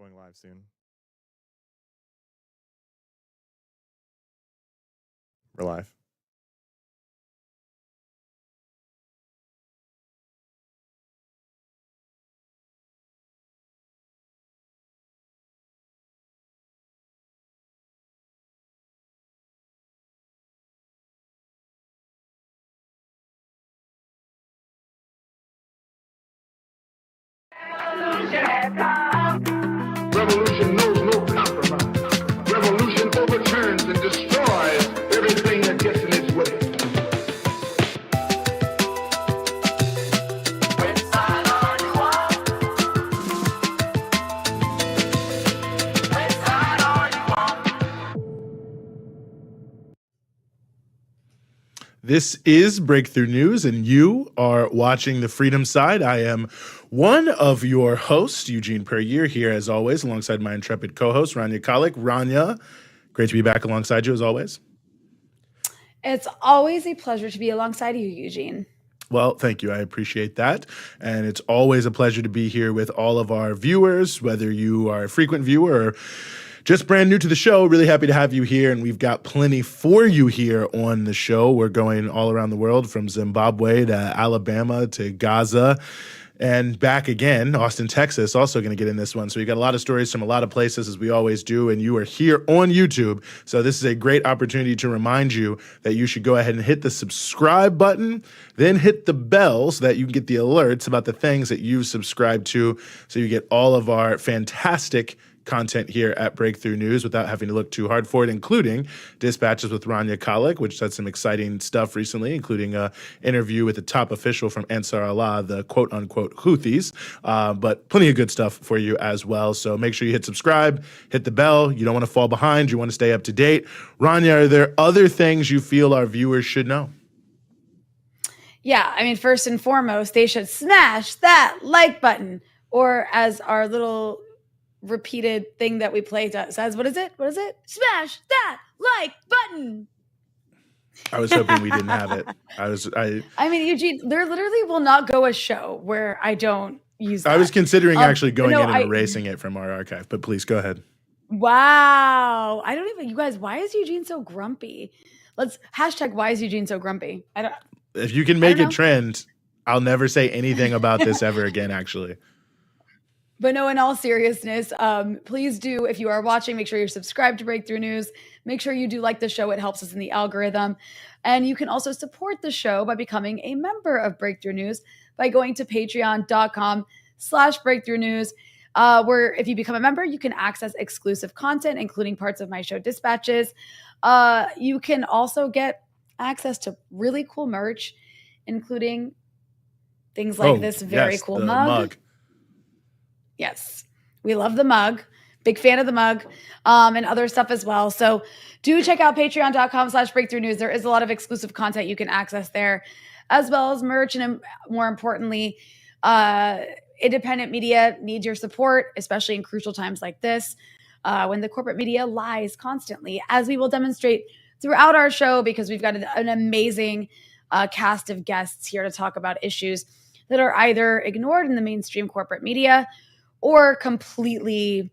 Going live soon. We're live. Revolution knows no compromise. Revolution overturns and destroys everything that gets in its way. Which side are you on? Which side are you on? This is Breakthrough News, and you are watching the Freedom Side. I am one of your hosts, Eugene here, as always, alongside my intrepid co-host, Rania Kalik. Rania, great to be back alongside you, as always. It's always a pleasure to be alongside you, Eugene. Well, thank you. I appreciate that. And it's always a pleasure to be here with all of our viewers, whether you are a frequent viewer or just brand new to the show. Really happy to have you here, and we've got plenty for you here on the show. We're going all around the world, from Zimbabwe to Alabama to Gaza and back again. Austin, Texas, also going to get in this one. So we've got a lot of stories from a lot of places, as we always do, and you are here on YouTube. So this is a great opportunity to remind you that you should go ahead and hit the subscribe button, then hit the bell so that you can get the alerts about the things that you've subscribed to, so you get all of our fantastic content here at Breakthrough News without having to look too hard for it, including Dispatches with Rania Kalik, which had some exciting stuff recently, including an interview with a top official from Ansar Allah, the quote-unquote Houthis, but plenty of good stuff for you as well. So make sure you hit subscribe, hit the bell. You don't want to fall behind. You want to stay up to date. Rania, are there other things you feel our viewers should know? Yeah, I mean, first and foremost, they should smash that like button, or as our little repeated thing that we play says, what is it? Smash that like button. I was hoping we didn't have it. I mean, Eugene, there literally will not go a show where I don't use that. I was considering actually going in and erasing it from our archive, but please go ahead. Wow. You guys, why is Eugene so grumpy? Let's hashtag why is Eugene so grumpy? If you can make a trend, I'll never say anything about this ever again, actually. But no, in all seriousness, please do, if you are watching, make sure you're subscribed to Breakthrough News. Make sure you do like the show. It helps us in the algorithm. And you can also support the show by becoming a member of Breakthrough News by going to patreon.com/Breakthrough News, where if you become a member, you can access exclusive content, including parts of my show Dispatches. You can also get access to really cool merch, including things like this very cool mug. Yes, we love the mug. Big fan of the mug, and other stuff as well. So do check out patreon.com/Breakthrough News. There is a lot of exclusive content you can access there, as well as merch. And more importantly, independent media needs your support, especially in crucial times like this, when the corporate media lies constantly, as we will demonstrate throughout our show, because we've got an amazing cast of guests here to talk about issues that are either ignored in the mainstream corporate media or completely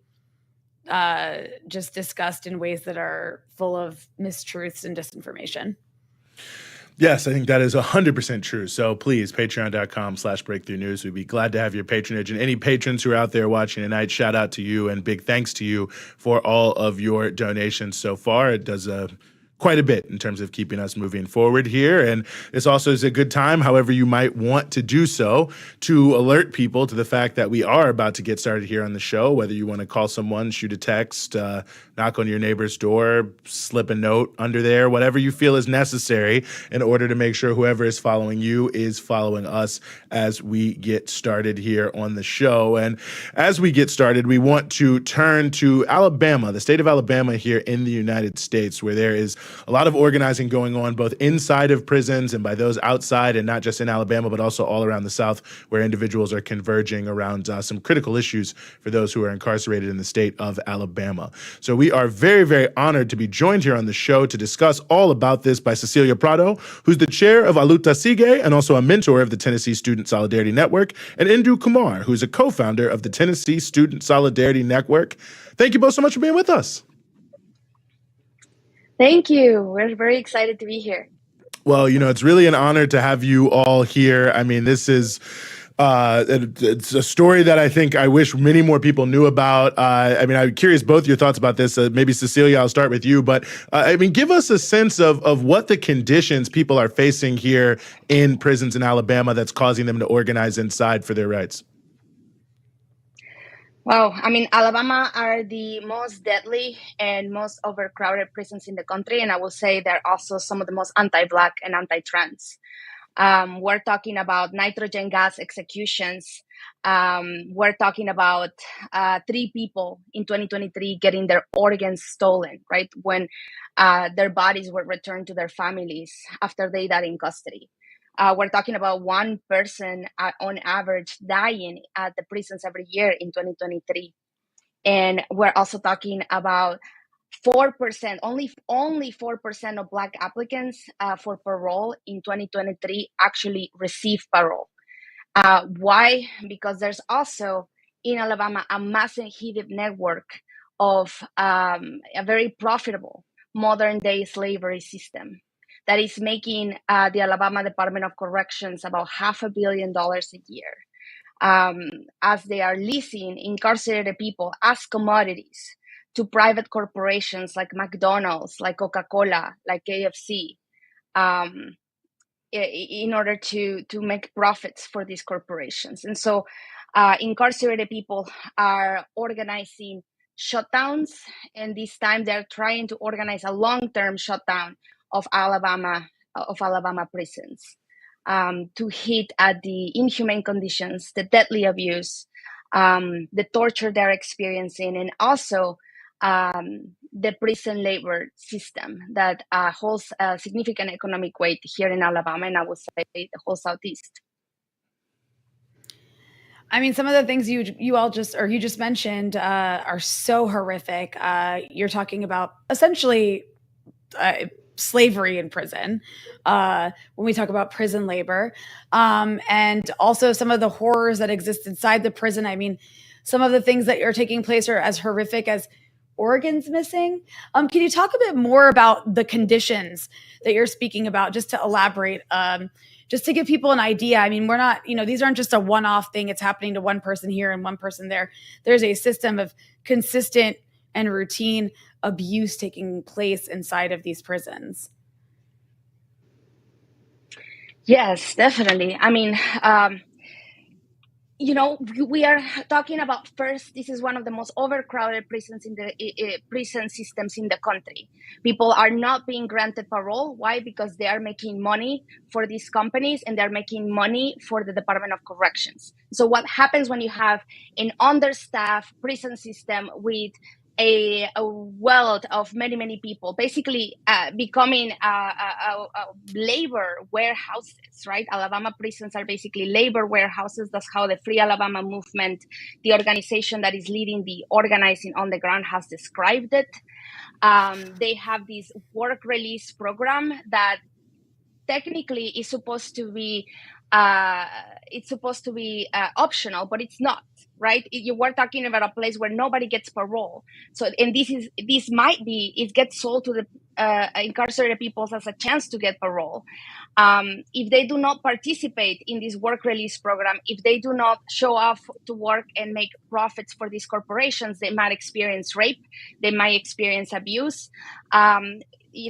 just discussed in ways that are full of mistruths and disinformation. Yes, I think that is 100% true. So please, patreon.com/Breakthrough News. We'd be glad to have your patronage. And any patrons who are out there watching tonight, shout out to you and big thanks to you for all of your donations so far. It does quite a bit in terms of keeping us moving forward here. And this also is a good time, however you might want to do so, to alert people to the fact that we are about to get started here on the show, whether you want to call someone, shoot a text, knock on your neighbor's door, slip a note under there, whatever you feel is necessary in order to make sure whoever is following you is following us as we get started here on the show. And as we get started, we want to turn to Alabama, the state of Alabama here in the United States, where there is a lot of organizing going on both inside of prisons and by those outside, and not just in Alabama, but also all around the South, where individuals are converging around some critical issues for those who are incarcerated in the state of Alabama. So we are very, very honored to be joined here on the show to discuss all about this by Cecilia Prado, who's the chair of Aluta Sigue and also a mentor of the Tennessee Student Solidarity Network, and Indu Kumar, who's a co-founder of the Tennessee Student Solidarity Network. Thank you both so much for being with us. Thank you. We're very excited to be here. Well, it's really an honor to have you all here. I mean, this is it's a story that I think I wish many more people knew about. I'm curious both your thoughts about this. Maybe Cecilia, I'll start with you. But give us a sense of what the conditions people are facing here in prisons in Alabama that's causing them to organize inside for their rights. Wow. Alabama are the most deadly and most overcrowded prisons in the country. And I will say they're also some of the most anti-Black and anti-trans. We're talking about nitrogen gas executions. We're talking about 3 people in 2023 getting their organs stolen, right? When their bodies were returned to their families after they died in custody. We're talking about 1 person on average dying at the prisons every year in 2023. And we're also talking about 4%, only 4% of Black applicants for parole in 2023 actually receive parole. Why? Because there's also in Alabama a massive hidden network of a very profitable modern day slavery system that is making the Alabama Department of Corrections about $500 million a year, as they are leasing incarcerated people as commodities to private corporations like McDonald's, like Coca-Cola, like KFC, in order to make profits for these corporations. And so incarcerated people are organizing shutdowns, and this time they're trying to organize a long-term shutdown of Alabama prisons to hit at the inhumane conditions, the deadly abuse, the torture they're experiencing, and also the prison labor system that holds a significant economic weight here in Alabama, and I would say the whole Southeast. Some of the things you just mentioned are so horrific. You're talking about essentially slavery in prison when we talk about prison labor, and also some of the horrors that exist inside the prison. Some of the things that are taking place are as horrific as organs missing. Can you talk a bit more about the conditions that you're speaking about, just to elaborate, just to give people an idea? We're not, these aren't just a one-off thing. It's happening to one person here and one person there. There's a system of consistent and routine abuse taking place inside of these prisons. Yes, definitely. We are talking about, first, this is one of the most overcrowded prisons in the prison systems in the country. People are not being granted parole. Why? Because they are making money for these companies and they're making money for the Department of Corrections. So what happens when you have an understaffed prison system with a wealth of many people, basically becoming labor warehouses, right? Alabama prisons are basically labor warehouses. That's how the Free Alabama movement, the organization that is leading the organizing on the ground, has described it. They have this work release program that technically is supposed to be optional, but it's not, right? You were talking about a place where nobody gets parole. So, and it gets sold to the incarcerated people as a chance to get parole. If they do not participate in this work release program, if they do not show up to work and make profits for these corporations, they might experience rape, they might experience abuse. We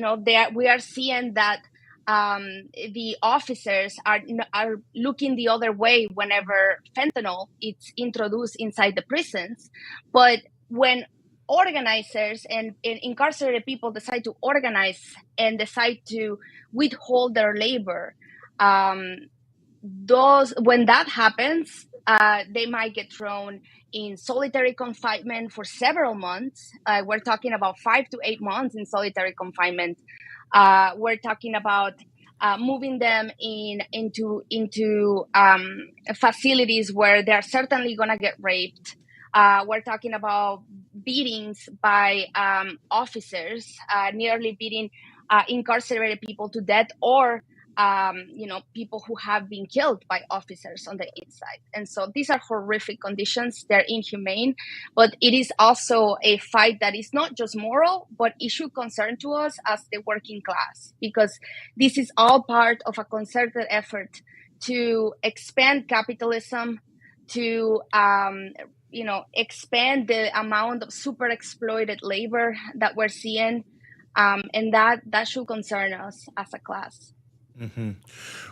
are seeing that the officers are looking the other way whenever fentanyl is introduced inside the prisons. But when organizers and incarcerated people decide to organize and decide to withhold their labor, when that happens, they might get thrown in solitary confinement for several months. We're talking about 5 to 8 months in solitary confinement. We're talking about moving them into facilities where they're certainly going to get raped. We're talking about beatings by officers, nearly beating incarcerated people to death, or people who have been killed by officers on the inside. And so these are horrific conditions. They're inhumane, but it is also a fight that is not just moral, but it should concern to us as the working class, because this is all part of a concerted effort to expand capitalism, to expand the amount of super exploited labor that we're seeing, and that should concern us as a class. Mm-hmm.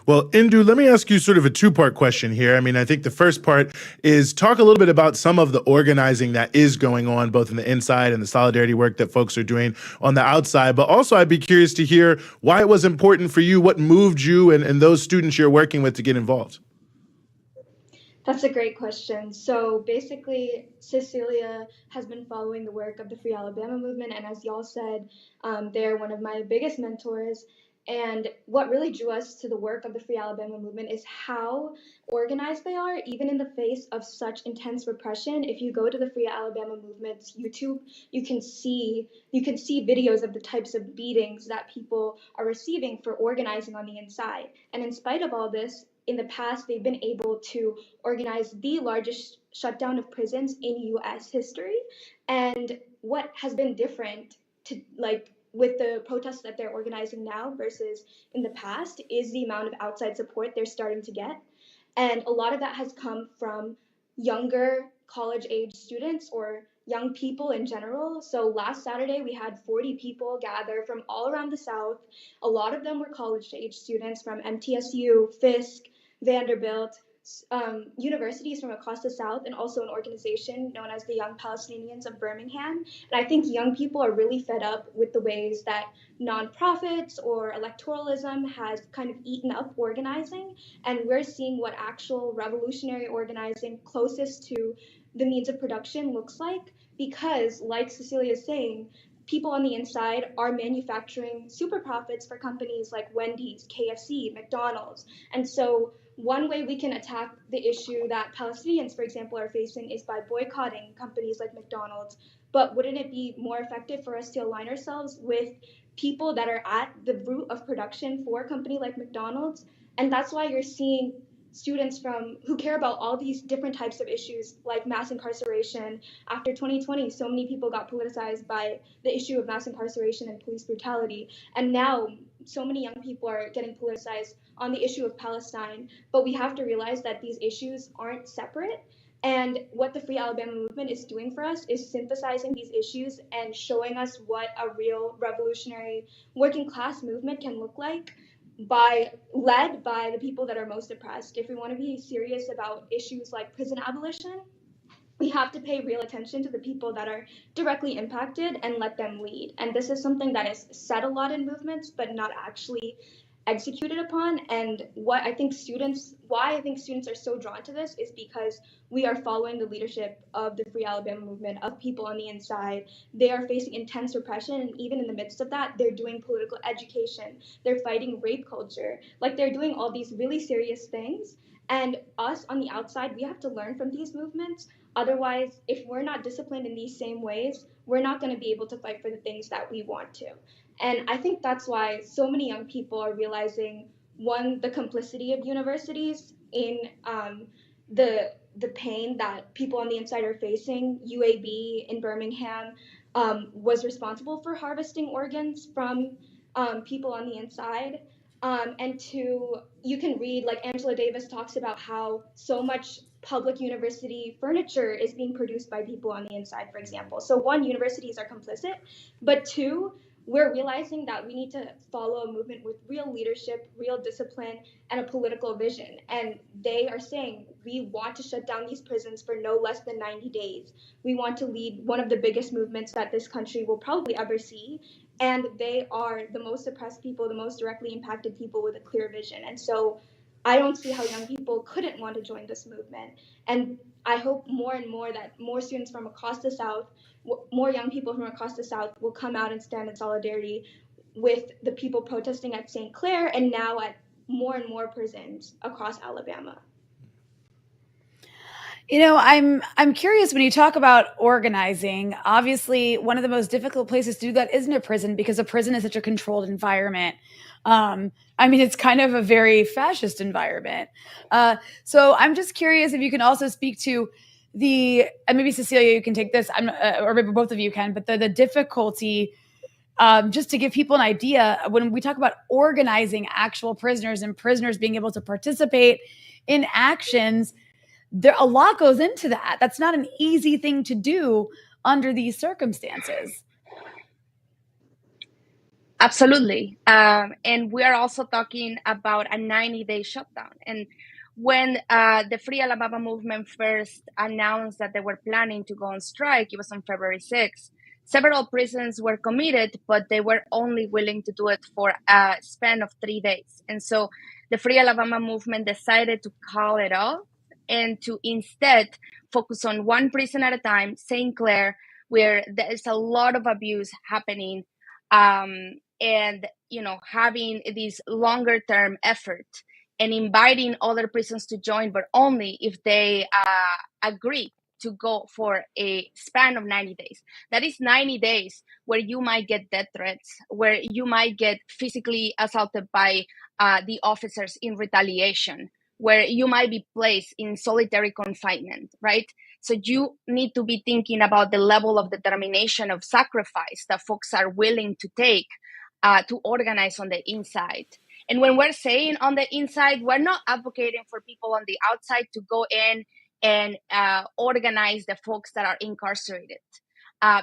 Well, Indu, let me ask you sort of a two-part question here. I mean, I think the first part is talk a little bit about some of the organizing that is going on, both in the inside and the solidarity work that folks are doing on the outside. But also, I'd be curious to hear why it was important for you, what moved you and those students you're working with to get involved. That's a great question. So basically, Cecilia has been following the work of the Free Alabama movement, and as y'all said, they're one of my biggest mentors. And what really drew us to the work of the Free Alabama movement is how organized they are, even in the face of such intense repression. If you go to the Free Alabama movement's YouTube, you can see videos of the types of beatings that people are receiving for organizing on the inside. And in spite of all this, in the past, they've been able to organize the largest shutdown of prisons in U.S. history. And what has been different with the protests that they're organizing now versus in the past is the amount of outside support they're starting to get. And a lot of that has come from younger college-age students or young people in general. So last Saturday, we had 40 people gather from all around the South. A lot of them were college-age students from MTSU, Fisk, Vanderbilt, universities from across the South, and also an organization known as the Young Palestinians of Birmingham. And I think young people are really fed up with the ways that nonprofits or electoralism has kind of eaten up organizing. And we're seeing what actual revolutionary organizing closest to the means of production looks like, because, like Cecilia is saying, people on the inside are manufacturing super profits for companies like Wendy's, KFC, McDonald's. And so one way we can attack the issue that Palestinians, for example, are facing is by boycotting companies like McDonald's. But wouldn't it be more effective for us to align ourselves with people that are at the root of production for a company like McDonald's? And that's why you're seeing students who care about all these different types of issues like mass incarceration. After 2020, so many people got politicized by the issue of mass incarceration and police brutality. And now so many young people are getting politicized on the issue of Palestine. But we have to realize that these issues aren't separate. And what the Free Alabama movement is doing for us is synthesizing these issues and showing us what a real revolutionary working class movement can look like, led by the people that are most oppressed. If we want to be serious about issues like prison abolition, we have to pay real attention to the people that are directly impacted and let them lead. And this is something that is said a lot in movements, but not actually executed upon. And why I think students are so drawn to this is because we are following the leadership of the Free Alabama movement, of people on the inside. They are facing intense repression, and even in the midst of that, they're doing political education. They're fighting rape culture. They're doing all these really serious things. And us on the outside, we have to learn from these movements. Otherwise, if we're not disciplined in these same ways, we're not going to be able to fight for the things that we want to. And I think that's why so many young people are realizing, one, the complicity of universities in the pain that people on the inside are facing. UAB in Birmingham was responsible for harvesting organs from people on the inside. And two, you can read, like Angela Davis talks about how so much public university furniture is being produced by people on the inside, for example. So one, universities are complicit, but two, we're realizing that we need to follow a movement with real leadership, real discipline, and a political vision. And they are saying, we want to shut down these prisons for no less than 90 days. We want to lead one of the biggest movements that this country will probably ever see. And they are the most oppressed people, the most directly impacted people with a clear vision. And so I don't see how young people couldn't want to join this movement. And I hope more and more that more students from across the South, more young people from across the South will come out and stand in solidarity with the people protesting at St. Clair and now at more and more prisons across Alabama. You know, I'm curious when you talk about organizing. Obviously, one of the most difficult places to do that isn't a prison because a prison is such a controlled environment. I mean, it's kind of a very fascist environment. So I'm just curious if you can also speak to and maybe Cecilia, you can take this, or maybe both of you can, but the difficulty, just to give people an idea, when we talk about organizing actual prisoners and prisoners being able to participate in actions, a lot goes into that. That's not an easy thing to do under these circumstances. Absolutely. And we are also talking about a 90-day shutdown. And when the Free Alabama movement first announced that they were planning to go on strike, it was on February 6th. Several prisons were committed, but they were only willing to do it for a span of 3 days. And so the Free Alabama movement decided to call it off and to instead focus on one prison at a time, St. Clair, where there is a lot of abuse happening, and having this longer term effort and inviting other prisons to join, but only if they agree to go for a span of 90 days. That is 90 days where you might get death threats, where you might get physically assaulted by the officers in retaliation, where you might be placed in solitary confinement, right? So you need to be thinking about the level of determination of sacrifice that folks are willing to take to organize on the inside. And when we're saying on the inside, we're not advocating for people on the outside to go in and organize the folks that are incarcerated.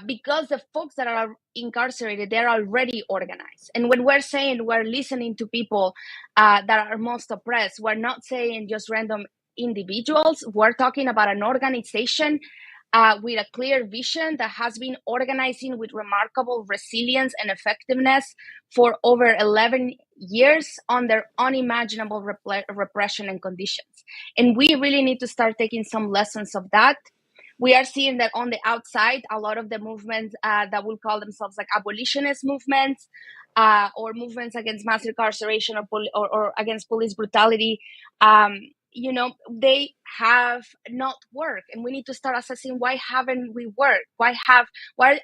Because the folks that are incarcerated, they're already organized. And when we're saying we're listening to people that are most oppressed, we're not saying just random individuals. We're talking about an organization with a clear vision that has been organizing with remarkable resilience and effectiveness for over 11 years under unimaginable repression and conditions. And we really need to start taking some lessons of that. We are seeing that on the outside, a lot of the movements that will call themselves like abolitionist movements or movements against mass incarceration or against police brutality, they have not worked. And we need to start assessing why haven't we worked? Why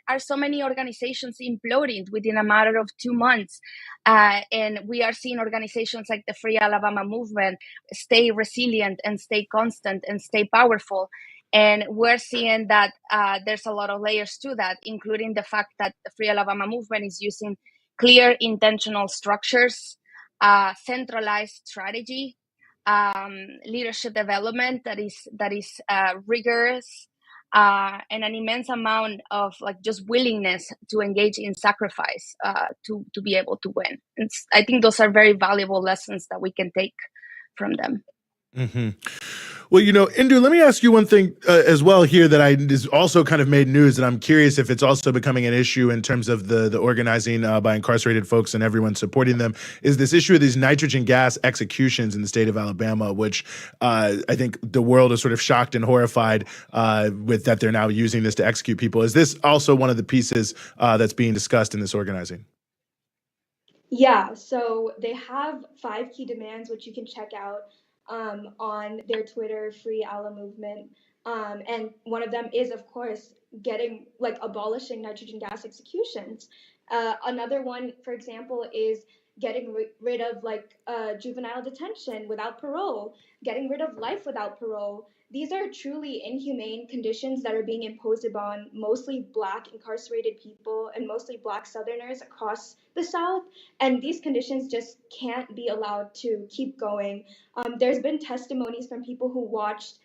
are so many organizations imploding within a matter of 2 months? And we are seeing organizations like the Free Alabama movement stay resilient and stay constant and stay powerful. And we're seeing that there's a lot of layers to that, including the fact that the Free Alabama movement is using clear intentional structures, centralized strategy, leadership development that is rigorous, and an immense amount of just willingness to engage in sacrifice to be able to win. And I think those are very valuable lessons that we can take from them. Mm-hmm. Well, Indu, let me ask you one thing as well here that is also kind of made news, and I'm curious if it's also becoming an issue in terms of the organizing by incarcerated folks and everyone supporting them, is this issue of these nitrogen gas executions in the state of Alabama, which I think the world is sort of shocked and horrified with that they're now using this to execute people. Is this also one of the pieces that's being discussed in this organizing? Yeah, so they have 5 key demands, which you can check out on their Twitter, Free Ala Movement. And one of them is, of course, abolishing nitrogen gas executions. Another one, for example, is getting rid of juvenile detention without parole, getting rid of life without parole. These are truly inhumane conditions that are being imposed upon mostly Black incarcerated people and mostly Black Southerners across the South. And these conditions just can't be allowed to keep going. There's been testimonies from people who watched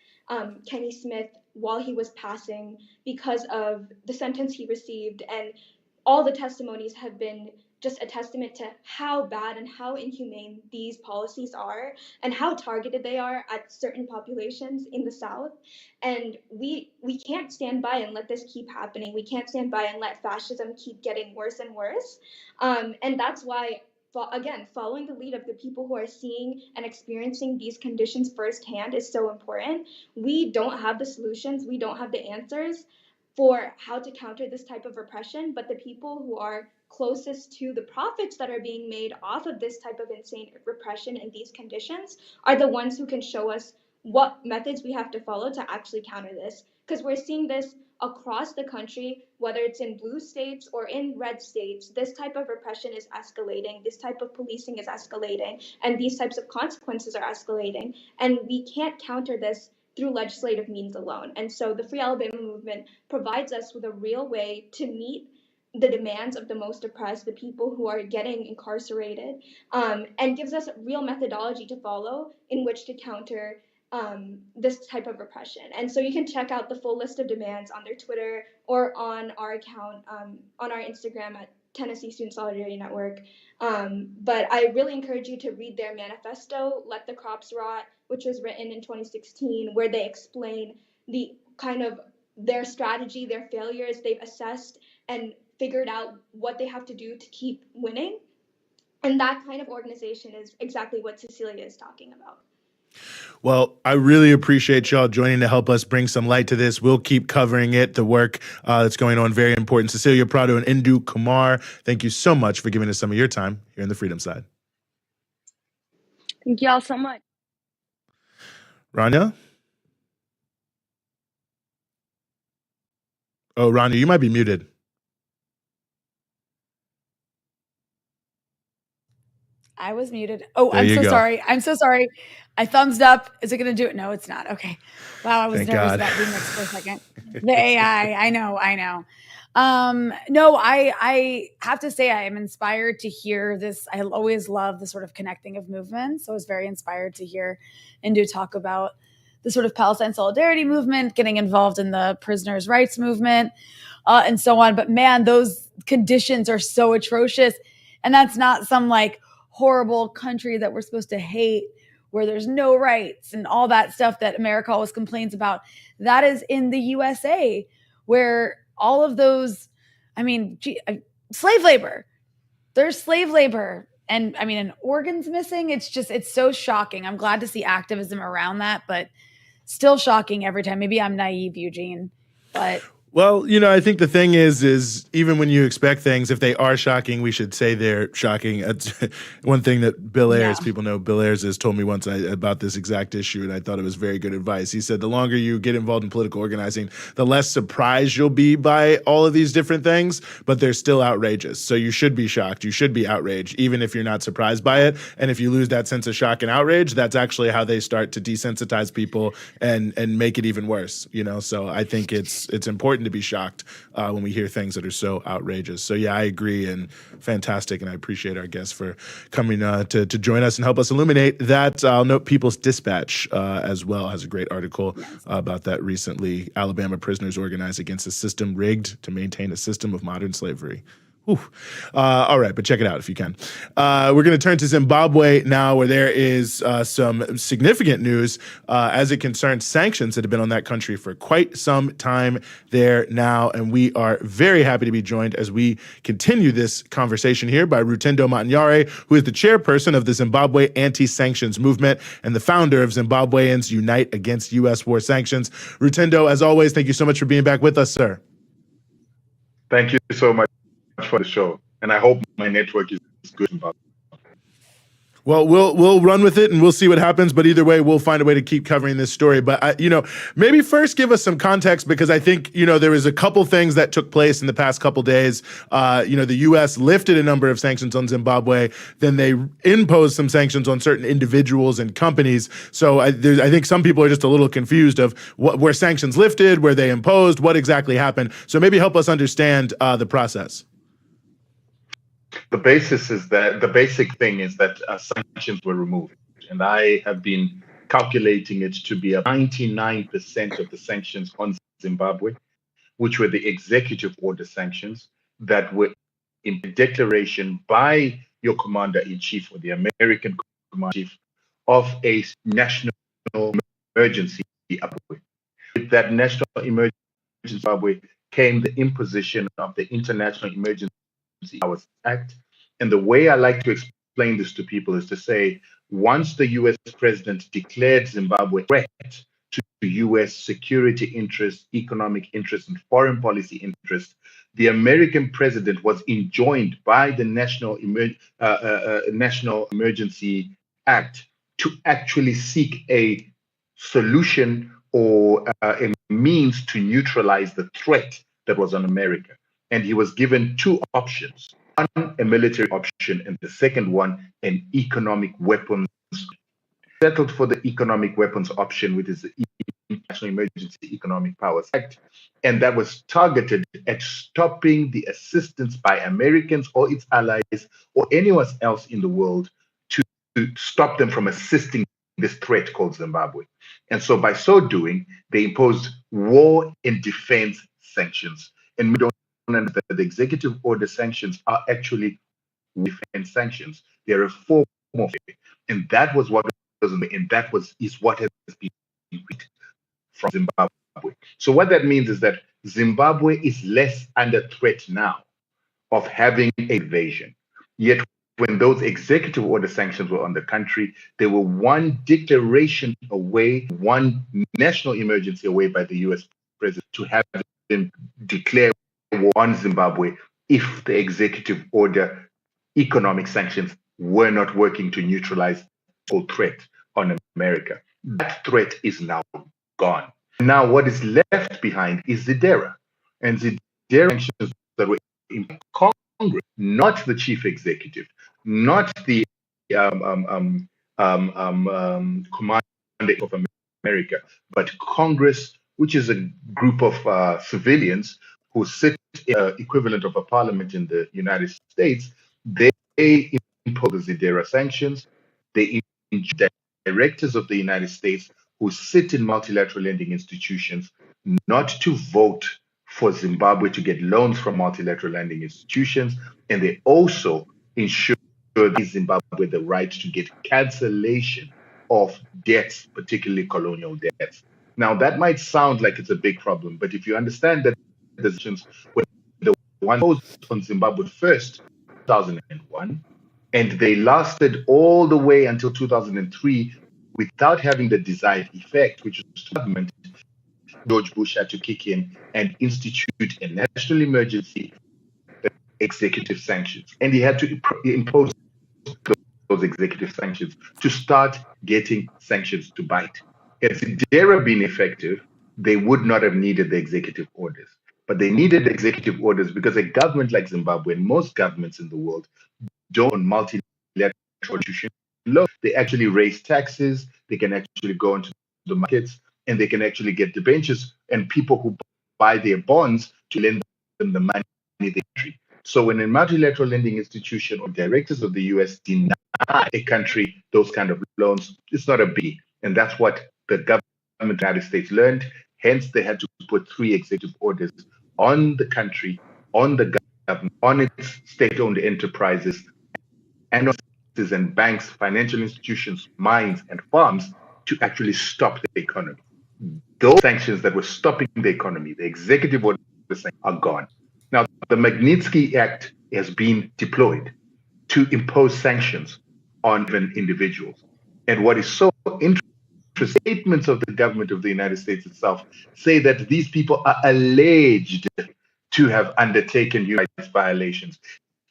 Kenny Smith while he was passing because of the sentence he received. And all the testimonies have been just a testament to how bad and how inhumane these policies are and how targeted they are at certain populations in the South. And we can't stand by and let this keep happening. We can't stand by and let fascism keep getting worse and worse. And that's why again, following the lead of the people who are seeing and experiencing these conditions firsthand is so important. We don't have the solutions, we don't have the answers for how to counter this type of repression, but the people who are closest to the profits that are being made off of this type of insane repression in these conditions are the ones who can show us what methods we have to follow to actually counter this. Because we're seeing this across the country, whether it's in blue states or in red states, this type of repression is escalating, this type of policing is escalating, and these types of consequences are escalating. And we can't counter this through legislative means alone. And so the Free Alabama movement provides us with a real way to meet the demands of the most oppressed, the people who are getting incarcerated, and gives us real methodology to follow in which to counter this type of repression. And so you can check out the full list of demands on their Twitter or on our account, on our Instagram at Tennessee Student Solidarity Network. But I really encourage you to read their manifesto, Let the Crops Rot, which was written in 2016, where they explain the kind of their strategy, their failures. They've assessed and figured out what they have to do to keep winning. And that kind of organization is exactly what Cecilia is talking about. Well, I really appreciate y'all joining to help us bring some light to this. We'll keep covering it, the work that's going on. Very important. Cecilia Prado and Indu Kumar, thank you so much for giving us some of your time here on the Freedom Side. Thank you all so much. Rania? Oh, Rania, you might be muted. I was muted. Oh, There I'm you so go. sorry. I'm so sorry. I thumbs up. Is it going to do it? No, it's not. Okay. Wow, I was Thank nervous God. about being next for a second. The AI. I know. No, I have to say I am inspired to hear this. I always love the sort of connecting of movements. So I was very inspired to hear Indu talk about the sort of Palestine solidarity movement, getting involved in the prisoners' rights movement, and so on. But man, those conditions are so atrocious. And that's not some like horrible country that we're supposed to hate, where there's no rights and all that stuff that America always complains about. That is in the USA, where all of those, slave labor, there's slave labor. And and organs missing. It's so shocking. I'm glad to see activism around that, but still shocking every time. Maybe I'm naive, Eugene, but Well, I think the thing is even when you expect things, if they are shocking, we should say they're shocking. That's one thing that Bill Ayers, people know Bill Ayers has told me once about this exact issue, and I thought it was very good advice. He said the longer you get involved in political organizing, the less surprised you'll be by all of these different things, but they're still outrageous. So you should be shocked. You should be outraged, even if you're not surprised by it. And if you lose that sense of shock and outrage, that's actually how they start to desensitize people and make it even worse. So I think it's important to be shocked when we hear things that are so outrageous. So yeah, I agree, and fantastic, and I appreciate our guests for coming to join us and help us illuminate that. I'll note People's Dispatch as well has a great article about that recently. Alabama prisoners organized against a system rigged to maintain a system of modern slavery. All right, but check it out if you can. We're going to turn to Zimbabwe now, where there is some significant news as it concerns sanctions that have been on that country for quite some time there now. And we are very happy to be joined as we continue this conversation here by Rutendo Matinyare, who is the chairperson of the Zimbabwe Anti-Sanctions Movement and the founder of Zimbabweans Unite Against U.S. War Sanctions. Rutendo, as always, thank you so much for being back with us, sir. Thank you so much for the show, and I hope my network is good. Well, we'll run with it and we'll see what happens. But either way, we'll find a way to keep covering this story. But maybe first give us some context, because I think there was a couple things that took place in the past couple days. The U.S. lifted a number of sanctions on Zimbabwe, then they imposed some sanctions on certain individuals and companies. So I think some people are just a little confused of were sanctions lifted, were they imposed, what exactly happened. So maybe help us understand the process. The basic thing is that sanctions were removed, and I have been calculating it to be 99% of the sanctions on Zimbabwe, which were the executive order sanctions that were in declaration by your commander-in-chief, or the American commander-in-chief, of a national emergency. With that national emergency in Zimbabwe came the imposition of the International Emergency Powers Act. And the way I like to explain explain this to people is to say, once the US president declared Zimbabwe a threat to US security interests, economic interests, and foreign policy interests, the American president was enjoined by the National Emergency Act to actually seek a solution or a means to neutralize the threat that was on America. And he was given two options: one, a military option, and the second one, an economic weapons. Settled for the economic weapons option, which is the National Emergency Economic Powers Act, and that was targeted at stopping the assistance by Americans or its allies or anyone else in the world to stop them from assisting this threat called Zimbabwe. And so by so doing, they imposed war and defense sanctions. And we don't understand that the executive order sanctions are actually defense sanctions. They're a form of it. And that was what was, and that is what has been from Zimbabwe. So what that means is that Zimbabwe is less under threat now of having an invasion. Yet when those executive order sanctions were on the country, they were one declaration away, one national emergency away by the US president to have them declare war on Zimbabwe if the executive order economic sanctions were not working to neutralize the threat on America. That threat is now gone. Now what is left behind is ZIDERA. And ZIDERA sanctions that were in Congress, not the chief executive, not the commander of America, but Congress, which is a group of civilians who sit equivalent of a parliament in the United States. They impose the ZIDERA sanctions. They impose directors of the United States who sit in multilateral lending institutions not to vote for Zimbabwe to get loans from multilateral lending institutions, and they also ensure Zimbabwe the right to get cancellation of debts, particularly colonial debts. Now, that might sound like it's a big problem, but if you understand that the sanctions were the one imposed on Zimbabwe first, 2001, and they lasted all the way until 2003 without having the desired effect, which was the government, George Bush had to kick in and institute a national emergency executive sanctions. And he had to impose those executive sanctions to start getting sanctions to bite. Had ZIDERA been effective, they would not have needed the executive orders. But they needed the executive orders because a government like Zimbabwe and most governments in the world don't multilateral institutions. They actually raise taxes, they can actually go into the markets, and they can actually get debentures and people who buy their bonds to lend them the money in the country. So when a multilateral lending institution or directors of the US deny a country those kind of loans, it's not a biggie. And that's what the government of the United States learned. Hence, they had to put 3 executive orders on the country, on the government, on its state-owned enterprises, and banks, financial institutions, mines, and farms to actually stop the economy. Those sanctions that were stopping the economy, the executive orders are gone. Now, the Magnitsky Act has been deployed to impose sanctions on individuals. And what is so interesting, statements of the government of the United States itself say that these people are alleged to have undertaken human rights violations.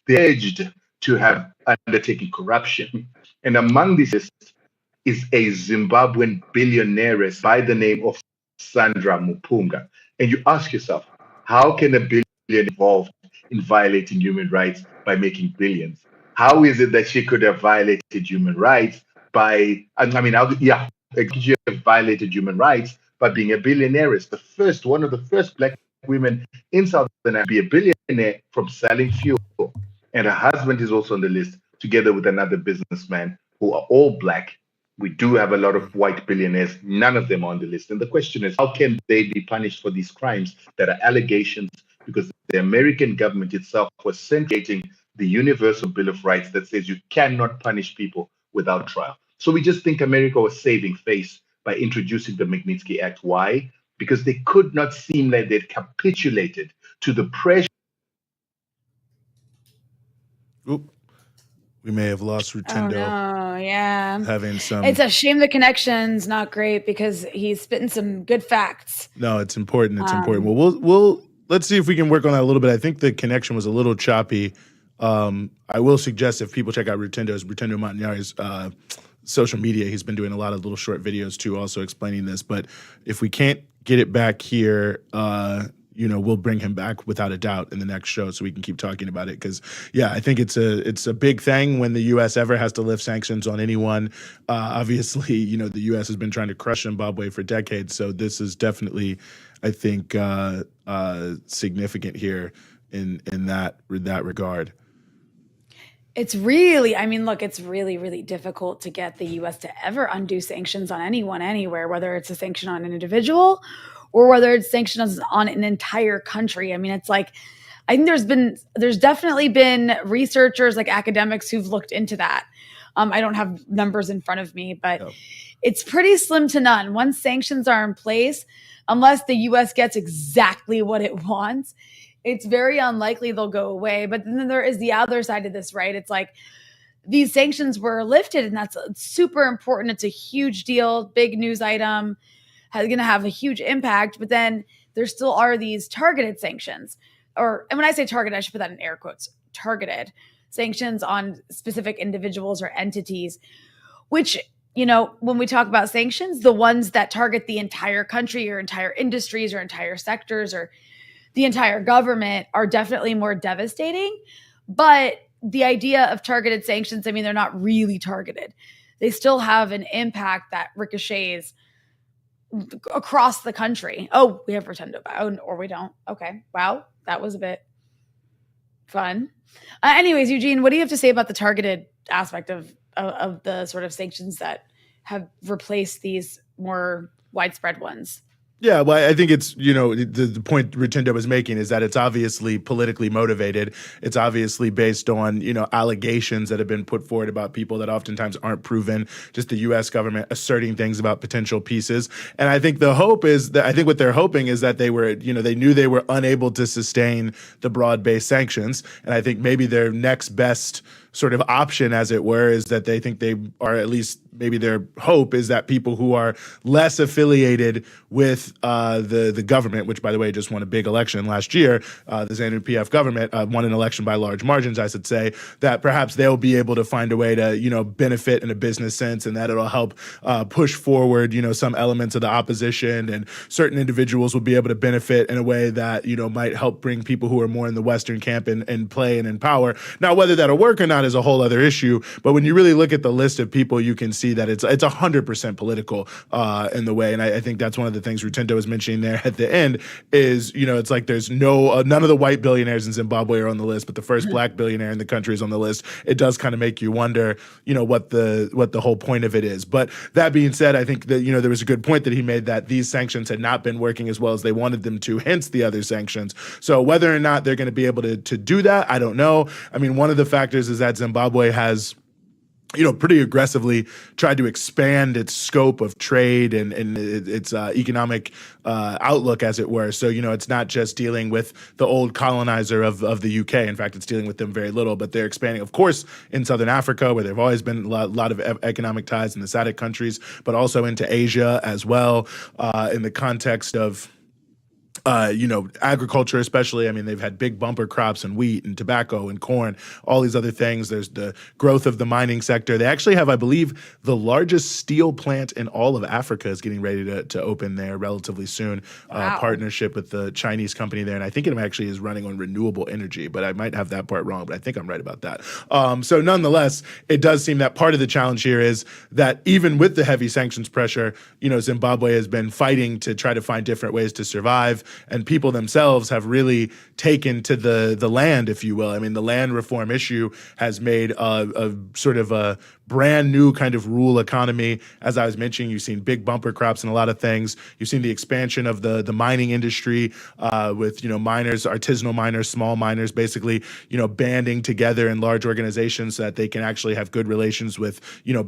They're alleged to have undertaken corruption. And among these is a Zimbabwean billionaire by the name of Sandra Mupunga. And you ask yourself, how can a billionaire involved in violating human rights by making billions? How is it that she could have violated human rights by, she have violated human rights by being a billionaire? One of the first Black women in South Africa to be a billionaire from selling fuel. And her husband is also on the list, together with another businessman who are all Black. We do have a lot of white billionaires. None of them are on the list. And the question is, how can they be punished for these crimes that are allegations? Because the American government itself was creating the Universal Bill of Rights that says you cannot punish people without trial. So we just think America was saving face by introducing the Magnitsky Act. Why? Because they could not seem like they'd capitulated to the pressure. Oop. We may have lost Oh Rutindo no, yeah. having some. It's a shame the connection's not great because he's spitting some good facts. No, it's important. It's important. Well, we'll let's see if we can work on that a little bit. I think the connection was a little choppy. I will suggest if people check out Rutindo Montaniari's social media, he's been doing a lot of little short videos too, also explaining this. But if we can't get it back here, we'll bring him back without a doubt in the next show so we can keep talking about it. Because, yeah, I think it's a big thing when the U.S. ever has to lift sanctions on anyone. Obviously, the U.S. has been trying to crush Zimbabwe for decades. So this is definitely, I think, significant here in that regard. It's really, it's really, really difficult to get the U.S. to ever undo sanctions on anyone, anywhere, whether it's a sanction on an individual or whether it's sanctions on an entire country. It's like, I think there's definitely been researchers, like academics, who've looked into that. I don't have numbers in front of me, but It's pretty slim to none. Once sanctions are in place, unless the U.S. gets exactly what it wants, it's very unlikely they'll go away. But then there is the other side of this, right? It's like these sanctions were lifted, and that's super important. It's a huge deal, big news item, going to have a huge impact. But then there still are these targeted sanctions. And when I say targeted, I should put that in air quotes, targeted sanctions on specific individuals or entities, which, when we talk about sanctions, the ones that target the entire country or entire industries or entire sectors or the entire government are definitely more devastating. But the idea of targeted sanctions, they're not really targeted. They still have an impact that ricochets across the country. Oh, we have Rutindo, or we don't. Okay. Wow. That was a bit fun. Anyways, Eugene, what do you have to say about the targeted aspect of the sort of sanctions that have replaced these more widespread ones? Yeah, well, I think it's, the point Rutindo was making is that it's obviously politically motivated. It's obviously based on, allegations that have been put forward about people that oftentimes aren't proven, just the U.S. government asserting things about potential pieces. And I think the hope is that, I think what they're hoping is that they were, they knew they were unable to sustain the broad-based sanctions. And I think maybe their next best sort of option, as it were, is that they think they are, at least maybe their hope is that people who are less affiliated with the government, which, by the way, just won a big election last year, the ZANU-PF government won an election by large margins, I should say, that perhaps they'll be able to find a way to, benefit in a business sense, and that it'll help push forward, some elements of the opposition, and certain individuals will be able to benefit in a way that, might help bring people who are more in the Western camp in play and in power. Now, whether that'll work or not is a whole other issue. But when you really look at the list of people, you can see that it's 100% political in the way. And I think that's one of the things Rutindo was mentioning there at the end is, it's like there's none of the white billionaires in Zimbabwe are on the list, but the first black billionaire in the country is on the list. It does kind of make you wonder, what the whole point of it is. But that being said, I think that, there was a good point that he made that these sanctions had not been working as well as they wanted them to, hence the other sanctions. So whether or not they're going to be able to do that, I don't know. One of the factors is that Zimbabwe has pretty aggressively tried to expand its scope of trade and its economic outlook, as it were. So, it's not just dealing with the old colonizer of the UK. In fact, it's dealing with them very little, but they're expanding, of course, in Southern Africa, where there have always been a lot of economic ties in the SADC countries, but also into Asia as well, in the context of agriculture especially. They've had big bumper crops and wheat and tobacco and corn, all these other things. There's the growth of the mining sector. They actually have, I believe, the largest steel plant in all of Africa is getting ready to open there relatively soon. Wow. Partnership with the Chinese company there. And I think it actually is running on renewable energy, but I might have that part wrong, but I think I'm right about that. So nonetheless, it does seem that part of the challenge here is that even with the heavy sanctions pressure, Zimbabwe has been fighting to try to find different ways to survive. And people themselves have really taken to the land, if you will. The land reform issue has made a sort of a brand new kind of rural economy. As I was mentioning, you've seen big bumper crops and a lot of things. You've seen the expansion of the mining industry with, miners, artisanal miners, small miners, basically, banding together in large organizations so that they can actually have good relations with,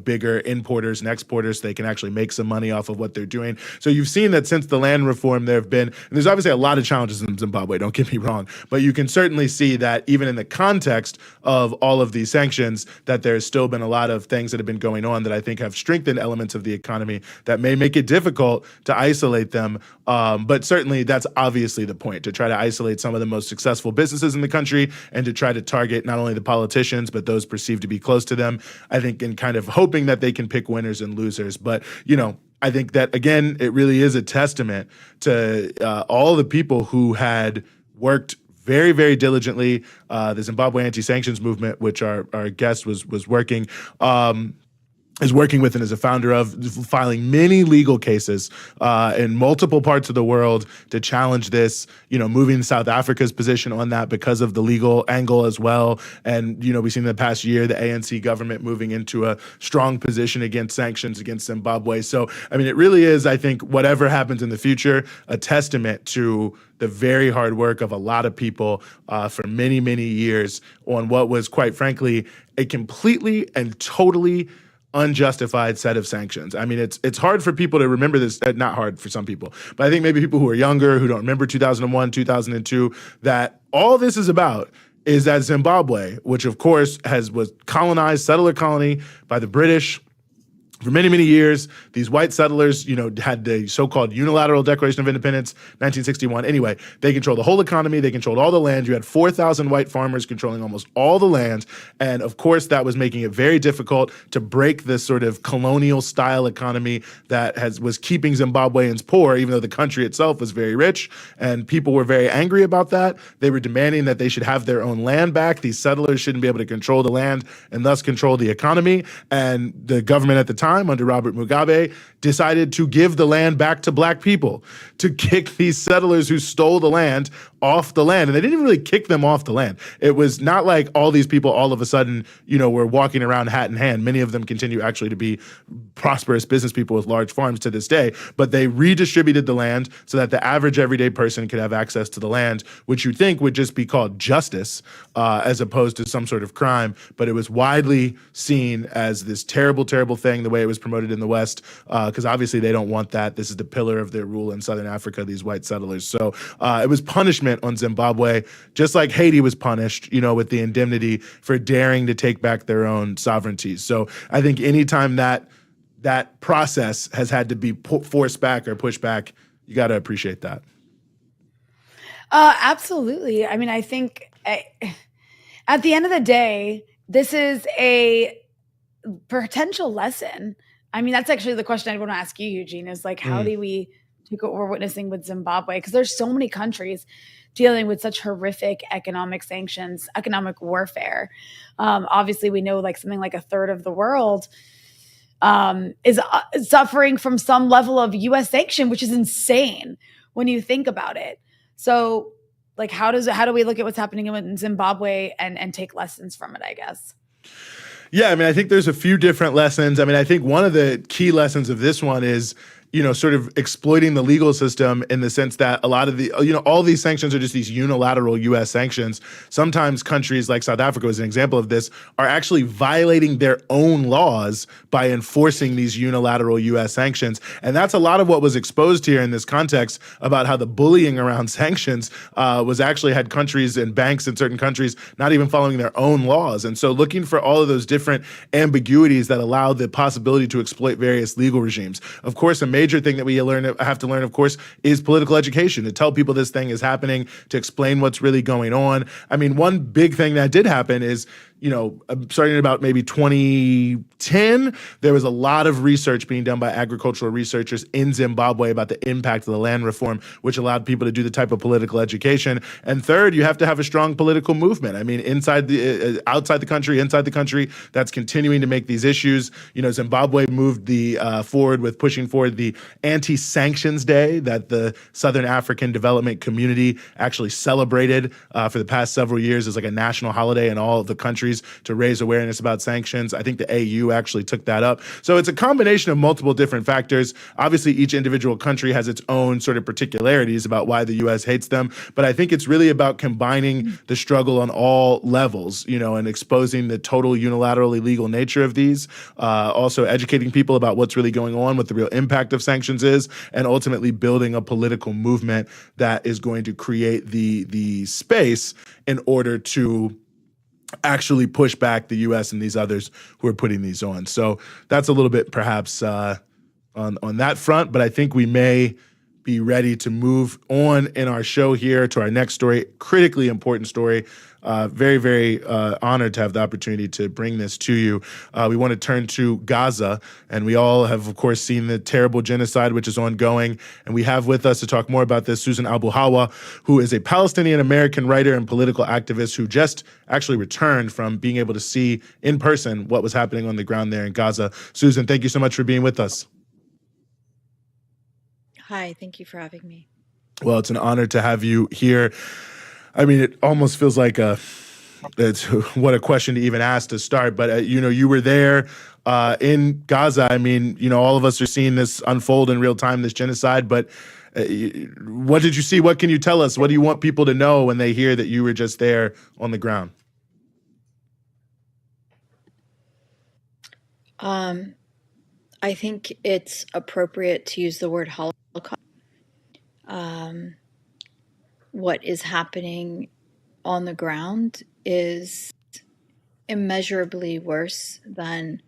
bigger importers and exporters. So they can actually make some money off of what they're doing. So you've seen that since the land reform, there have been, and there's obviously a lot of challenges in Zimbabwe, don't get me wrong, but you can certainly see that even in the context of all of these sanctions, that there's still been a lot of things that have been going on that I think have strengthened elements of the economy that may make it difficult to isolate them. But certainly that's obviously the point, to try to isolate some of the most successful businesses in the country and to try to target not only the politicians, but those perceived to be close to them, I think, in kind of hoping that they can pick winners and losers. But, I think that, again, it really is a testament to all the people who had worked very, very diligently. The Zimbabwe anti-sanctions movement, which our guest was working, is working with and is a founder of, filing many legal cases in multiple parts of the world to challenge this, moving South Africa's position on that because of the legal angle as well. And, we've seen in the past year, the ANC government moving into a strong position against sanctions against Zimbabwe. So, it really is, I think, whatever happens in the future, a testament to the very hard work of a lot of people for many, many years on what was, quite frankly, a completely and totally unjustified set of sanctions. It's hard for people to remember this, not hard for some people, but I think maybe people who are younger, who don't remember 2001, 2002, that all this is about is that Zimbabwe, which of course was colonized, settler colony by the British, for many, many years, these white settlers, had the so-called unilateral Declaration of Independence, 1961. Anyway, they controlled the whole economy. They controlled all the land. You had 4,000 white farmers controlling almost all the land. And of course, that was making it very difficult to break this sort of colonial-style economy that was keeping Zimbabweans poor, even though the country itself was very rich. And people were very angry about that. They were demanding that they should have their own land back. These settlers shouldn't be able to control the land and thus control the economy. And the government at the time, under Robert Mugabe, decided to give the land back to black people, to kick these settlers who stole the land off the land. And they didn't even really kick them off the land. It was not like all these people all of a sudden, were walking around hat in hand. Many of them continue actually to be prosperous business people with large farms to this day, but they redistributed the land so that the average everyday person could have access to the land, which you think would just be called justice, as opposed to some sort of crime. But it was widely seen as this terrible, terrible thing, the way it was promoted in the West, because obviously they don't want that. This is the pillar of their rule in Southern Africa, these white settlers. So it was punishment on Zimbabwe, just like Haiti was punished, with the indemnity for daring to take back their own sovereignty. So I think anytime that process has had to be forced back or pushed back, you got to appreciate that. Absolutely. I think at the end of the day, this is a potential lesson. That's actually the question I want to ask you, Eugene, is like, how do we take what we're witnessing with Zimbabwe? Because there's so many countries dealing with such horrific economic sanctions, economic warfare. Obviously, we know something like a third of the world is suffering from some level of U.S. sanction, which is insane when you think about it. So, how do we look at what's happening in Zimbabwe and take lessons from it, I guess? Yeah, I think there's a few different lessons. I think one of the key lessons of this one is, sort of exploiting the legal system in the sense that a lot of the, all these sanctions are just these unilateral U.S. sanctions. Sometimes countries like South Africa, as an example of this, are actually violating their own laws by enforcing these unilateral U.S. sanctions. And that's a lot of what was exposed here in this context about how the bullying around sanctions was actually had countries and banks in certain countries not even following their own laws. And so looking for all of those different ambiguities that allow the possibility to exploit various legal regimes. Of course, a major thing that we have to learn, of course, is political education, to tell people this thing is happening, to explain what's really going on. One big thing that did happen is, starting in about maybe 2010, there was a lot of research being done by agricultural researchers in Zimbabwe about the impact of the land reform, which allowed people to do the type of political education. And third, you have to have a strong political movement. Outside the country, inside the country, that's continuing to make these issues. Zimbabwe moved forward with pushing forward the anti-sanctions day that the Southern African Development Community actually celebrated for the past several years as a national holiday in all of the countries countries to raise awareness about sanctions. I think the AU actually took that up. So it's a combination of multiple different factors. Obviously, each individual country has its own sort of particularities about why the U.S. hates them. But I think it's really about combining the struggle on all levels, and exposing the total unilateral illegal nature of these, also educating people about what's really going on, what the real impact of sanctions is, and ultimately building a political movement that is going to create the space in order to actually push back the U.S. and these others who are putting these on. So that's a little bit perhaps on that front, but I think we may be ready to move on in our show here to our next story, critically important story. Very, very honored to have the opportunity to bring this to you. We want to turn to Gaza, and we all have, of course, seen the terrible genocide which is ongoing. And we have with us to talk more about this Susan Abulhawa, who is a Palestinian-American writer and political activist who just actually returned from being able to see in person what was happening on the ground there in Gaza. Susan, thank you so much for being with us. Hi, thank you for having me. Well, it's an honor to have you here. I mean, it almost feels like it's what a question to even ask to start. But, you were there in Gaza. I mean, all of us are seeing this unfold in real time, this genocide. But what did you see? What can you tell us? What do you want people to know when they hear that you were just there on the ground? I think it's appropriate to use the word Holocaust. What is happening on the ground is immeasurably worse than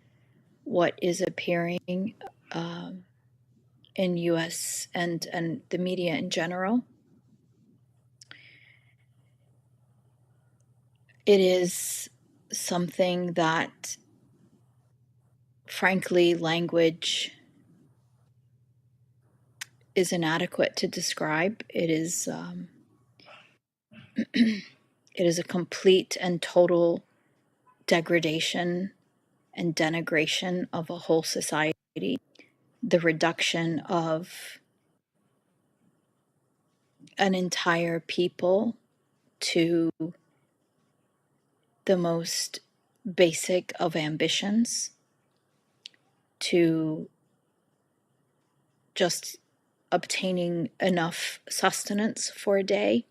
what is appearing in U.S. and the media in general. It is something that, frankly, language is inadequate to describe. It is it is a complete and total degradation and denigration of a whole society. The reduction of an entire people to the most basic of ambitions, to just obtaining enough sustenance for a day.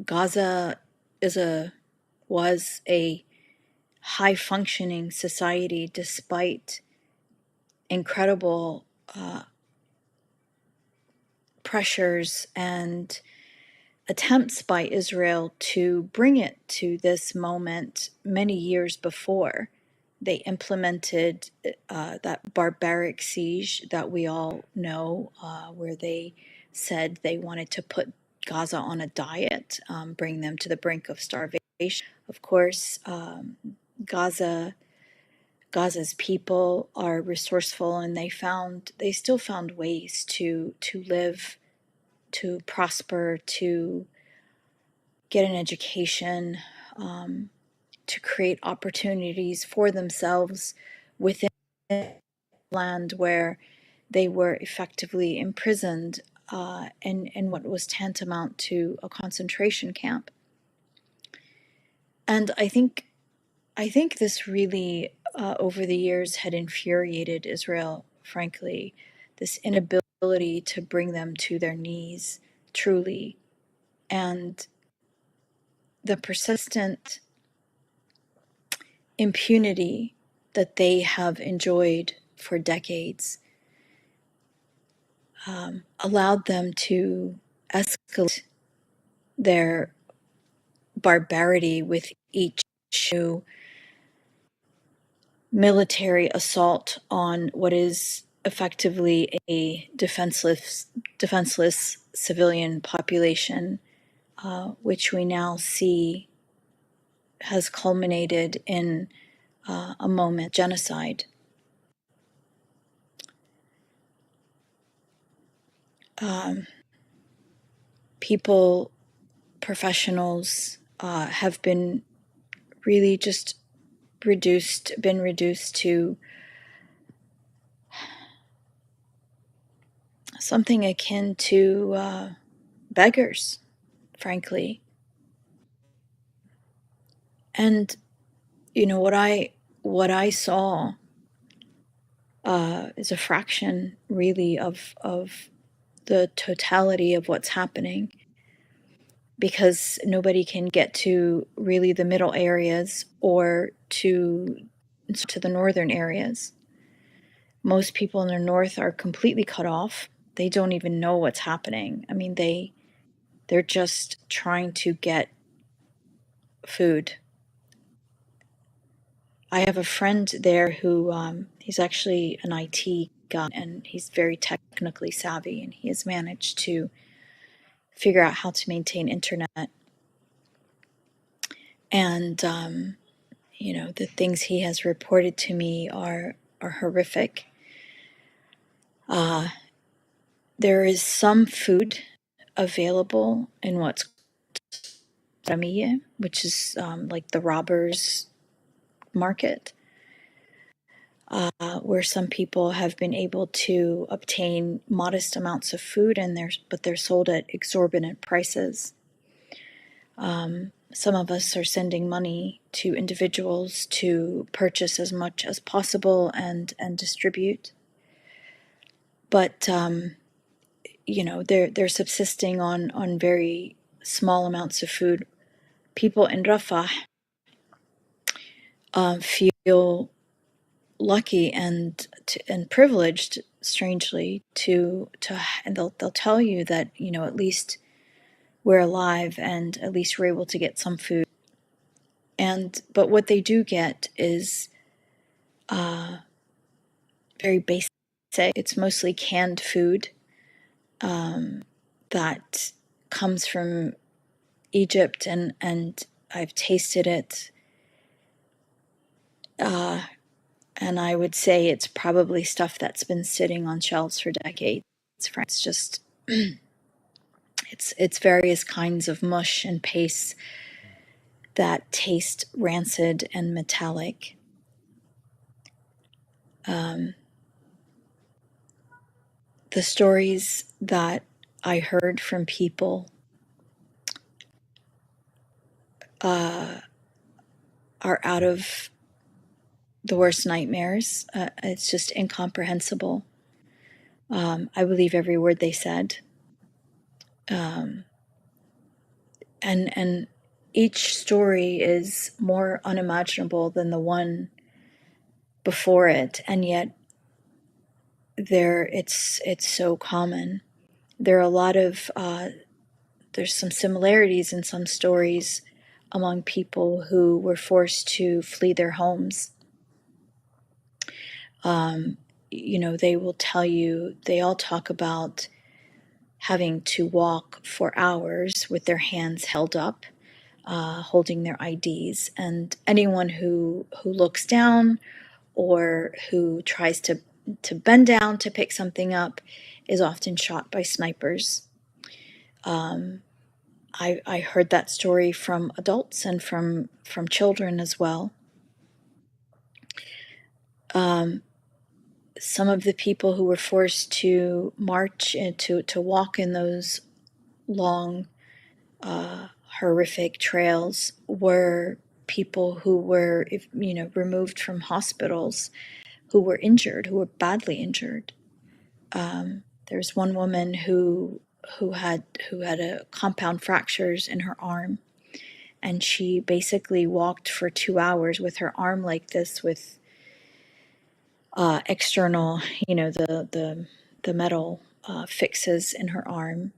Gaza was a high functioning society despite incredible pressures and attempts by Israel to bring it to this moment many years before. They implemented that barbaric siege that we all know, where they said they wanted to put Gaza on a diet, bring them to the brink of starvation. Of course, Gaza's people are resourceful, and they still found ways to live, to prosper, to get an education, to create opportunities for themselves within land where they were effectively imprisoned in what was tantamount to a concentration camp. And I think this really, over the years, had infuriated Israel, frankly, this inability to bring them to their knees, truly, and the persistent impunity that they have enjoyed for decades allowed them to escalate their barbarity with each new military assault on what is effectively a defenseless civilian population, which we now see has culminated in a moment genocide. People, professionals, have been really just reduced to something akin to beggars, frankly. And what I saw is a fraction, really, of the totality of what's happening, because nobody can get to really the middle areas or to the northern areas. Most people in the north are completely cut off. They don't even know what's happening. I mean, they're just trying to get food. I have a friend there who he's actually an IT guy, and he's very technically savvy, and he has managed to figure out how to maintain internet. And the things he has reported to me are horrific. There is some food available in what's Ramiye, which is like the robbers market, where some people have been able to obtain modest amounts of food, but they're sold at exorbitant prices. Some of us are sending money to individuals to purchase as much as possible and distribute. But they're subsisting on very small amounts of food. People in Rafah feel lucky and privileged, strangely, and they'll tell you that at least we're alive and at least we're able to get some food. But what they do get is very basic. It's mostly canned food that comes from Egypt, and I've tasted it. And I would say it's probably stuff that's been sitting on shelves for decades. It's just, it's various kinds of mush and paste that taste rancid and metallic. The stories that I heard from people are out of the worst nightmares. It's just incomprehensible. I believe every word they said. And each story is more unimaginable than the one before it, and yet it's so common. There are a lot of there's some similarities in some stories among people who were forced to flee their homes. They will tell you, they all talk about having to walk for hours with their hands held up, holding their IDs, and anyone who looks down or who tries to bend down to pick something up is often shot by snipers. I heard that story from adults and from children as well. Some of the people who were forced to march and to walk in those long, horrific trails were people who were, removed from hospitals, who were injured, who were badly injured. There's one woman who had compound fractures in her arm, and she basically walked for 2 hours with her arm like this, with external, the metal fixes in her arm.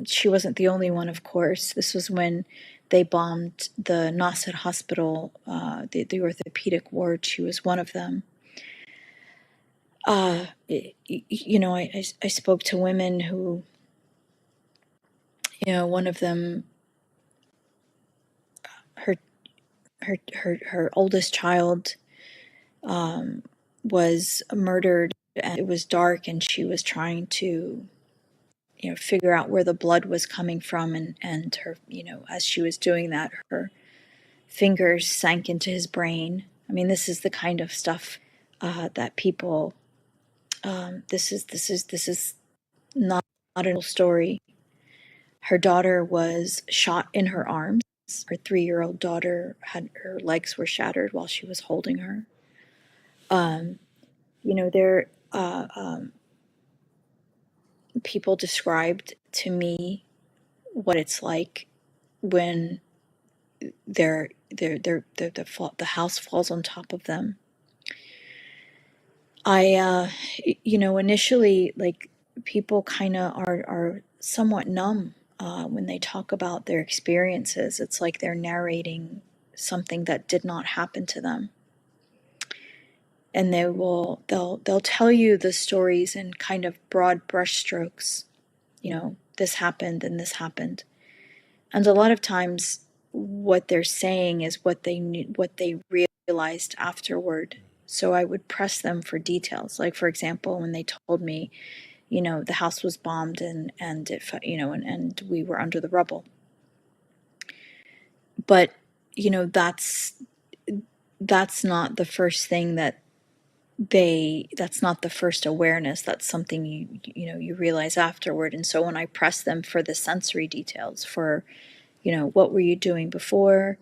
She wasn't the only one, of course. This was when they bombed the Nasser hospital, the orthopedic ward. She was one of them. I spoke to women who, one of them, her oldest child was murdered, and it was dark, and she was trying to figure out where the blood was coming from, and her, as she was doing that, her fingers sank into his brain. I mean, this is the kind of stuff that people this is not a real story. Her daughter was shot in her arms. Her 3-year-old daughter had her legs were shattered while she was holding her. There people described to me what it's like when the house falls on top of them. Initially, like, people kind of are somewhat numb when they talk about their experiences. It's like they're narrating something that did not happen to them, and they'll tell you the stories in kind of broad brushstrokes. This happened and this happened, and a lot of times what they're saying is what they realized afterward. So I would press them for details. Like, for example, when they told me, the house was bombed and and we were under the rubble. But, that's not the first thing that's not the first awareness. That's something you realize afterward. And so when I press them for the sensory details, for, what were you doing before?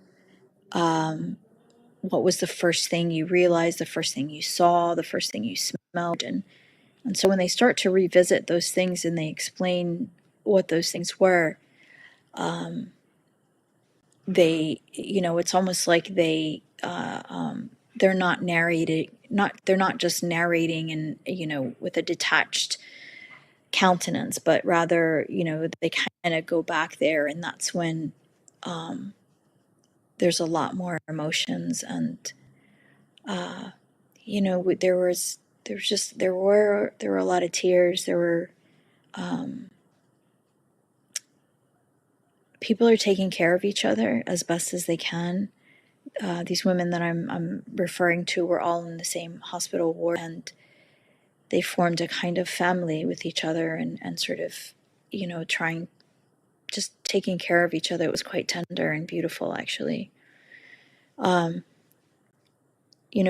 What was the first thing you realized, the first thing you saw, the first thing you smelled? And so when they start to revisit those things and they explain what those things were, it's almost like they're not they're not just narrating and, with a detached countenance, but rather, they kind of go back there, and that's when there's a lot more emotions. And there were a lot of tears. There were people are taking care of each other as best as they can. These women that I'm referring to were all in the same hospital ward, and they formed a kind of family with each other, and sort of, just taking care of each other. It was quite tender and beautiful, actually.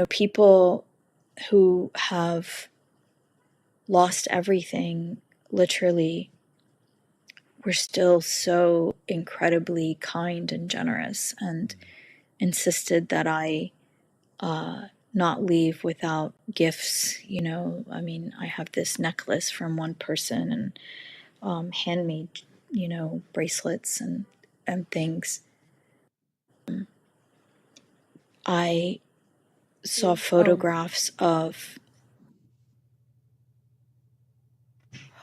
People who have lost everything, literally, were still so incredibly kind and generous, and insisted that I not leave without gifts. I have this necklace from one person, and handmade, bracelets and things. I saw photographs of.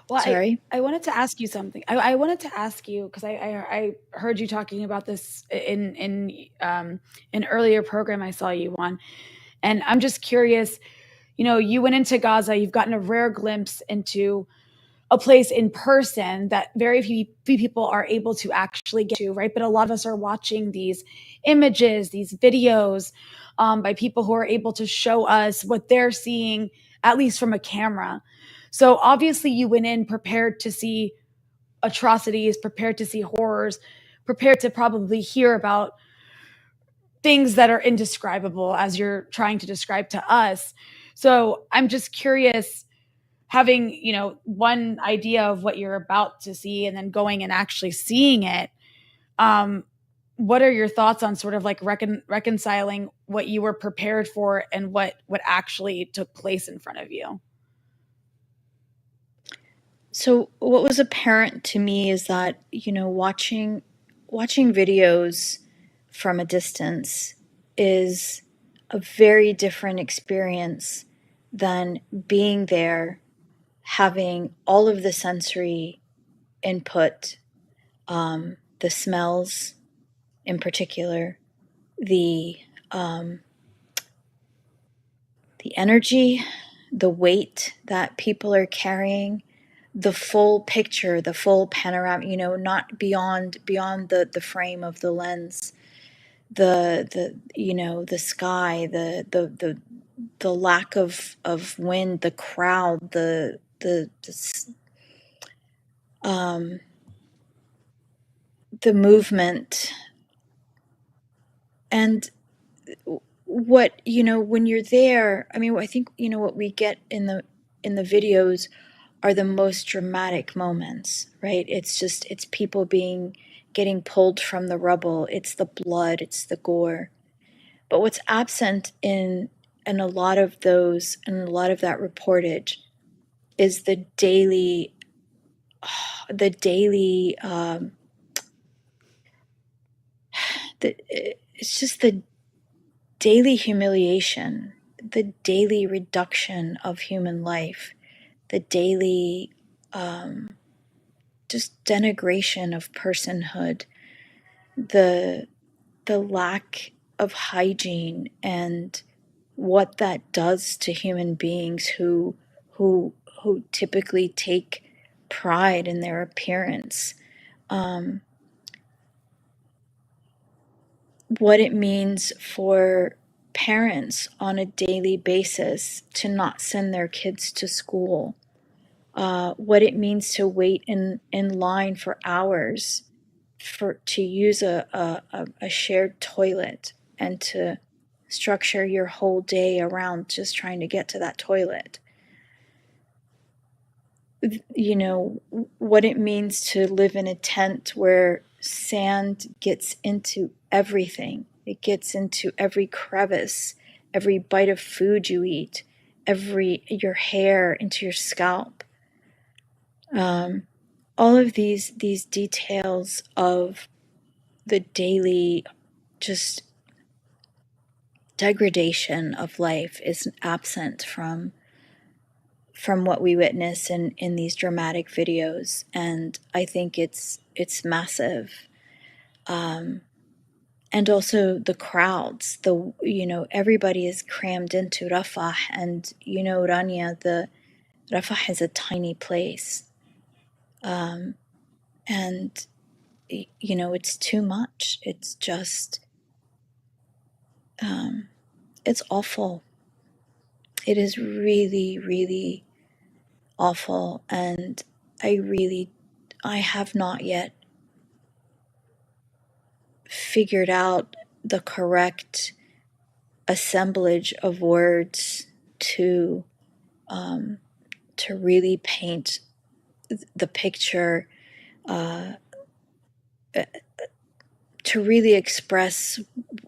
Well, Sorry? I wanted to ask you something. I wanted to ask you, because I heard you talking about this in an earlier program I saw you on, and I'm just curious. You went into Gaza. You've gotten a rare glimpse into a place in person that very few people are able to actually get to, right? But a lot of us are watching these images, these videos, by people who are able to show us what they're seeing, at least from a camera. So obviously you went in prepared to see atrocities, prepared to see horrors, prepared to probably hear about things that are indescribable, as you're trying to describe to us. So I'm just curious, having, one idea of what you're about to see and then going and actually seeing it. What are your thoughts on sort of like reconciling what you were prepared for and what actually took place in front of you? So what was apparent to me is that, watching videos from a distance is a very different experience than being there, having all of the sensory input, the smells in particular, the energy, the weight that people are carrying, the full picture, the full panorama, not beyond the frame of the lens, the sky, the lack of wind, the crowd, the movement. And what, when you're there, I think, what we get in in the videos are the most dramatic moments, right? It's people getting pulled from the rubble. It's the blood, it's the gore. But what's absent in a lot of those, and a lot of that reportage, is the daily it's just the daily humiliation, the daily reduction of human life, the daily just denigration of personhood, the lack of hygiene, and what that does to human beings who typically take pride in their appearance. What it means for parents on a daily basis to not send their kids to school. What it means to wait in line for hours to use a shared toilet, and to structure your whole day around just trying to get to that toilet. You know, what it means to live in a tent where sand gets into everything. It gets into every crevice, every bite of food you eat, your hair, into your scalp. All of these details of the daily just degradation of life is absent from what we witness in these dramatic videos, and I think it's massive. And also the crowds, everybody is crammed into Rafah, and Rania, Rafah is a tiny place, and it's too much. It's just it's awful. It is really, really awful, and I have not yet figured out the correct assemblage of words to really paint the picture, to really express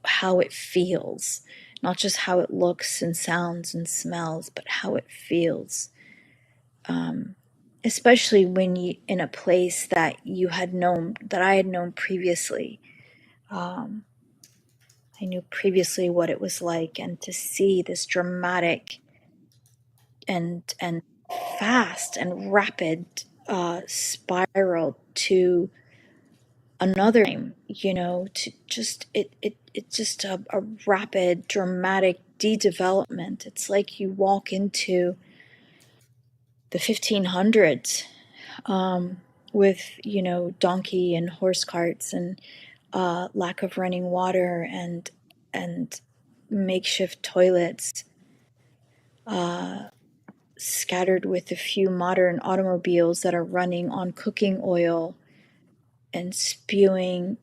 how it feels, not just how it looks and sounds and smells, but how it feels. Especially when you in a place that I had known previously. I knew previously what it was like, and to see this dramatic and fast and rapid spiral to another time, to just it's just a rapid, dramatic de-development. It's like you walk into the 1500s with donkey and horse carts, and lack of running water, and makeshift toilets, scattered with a few modern automobiles that are running on cooking oil and spewing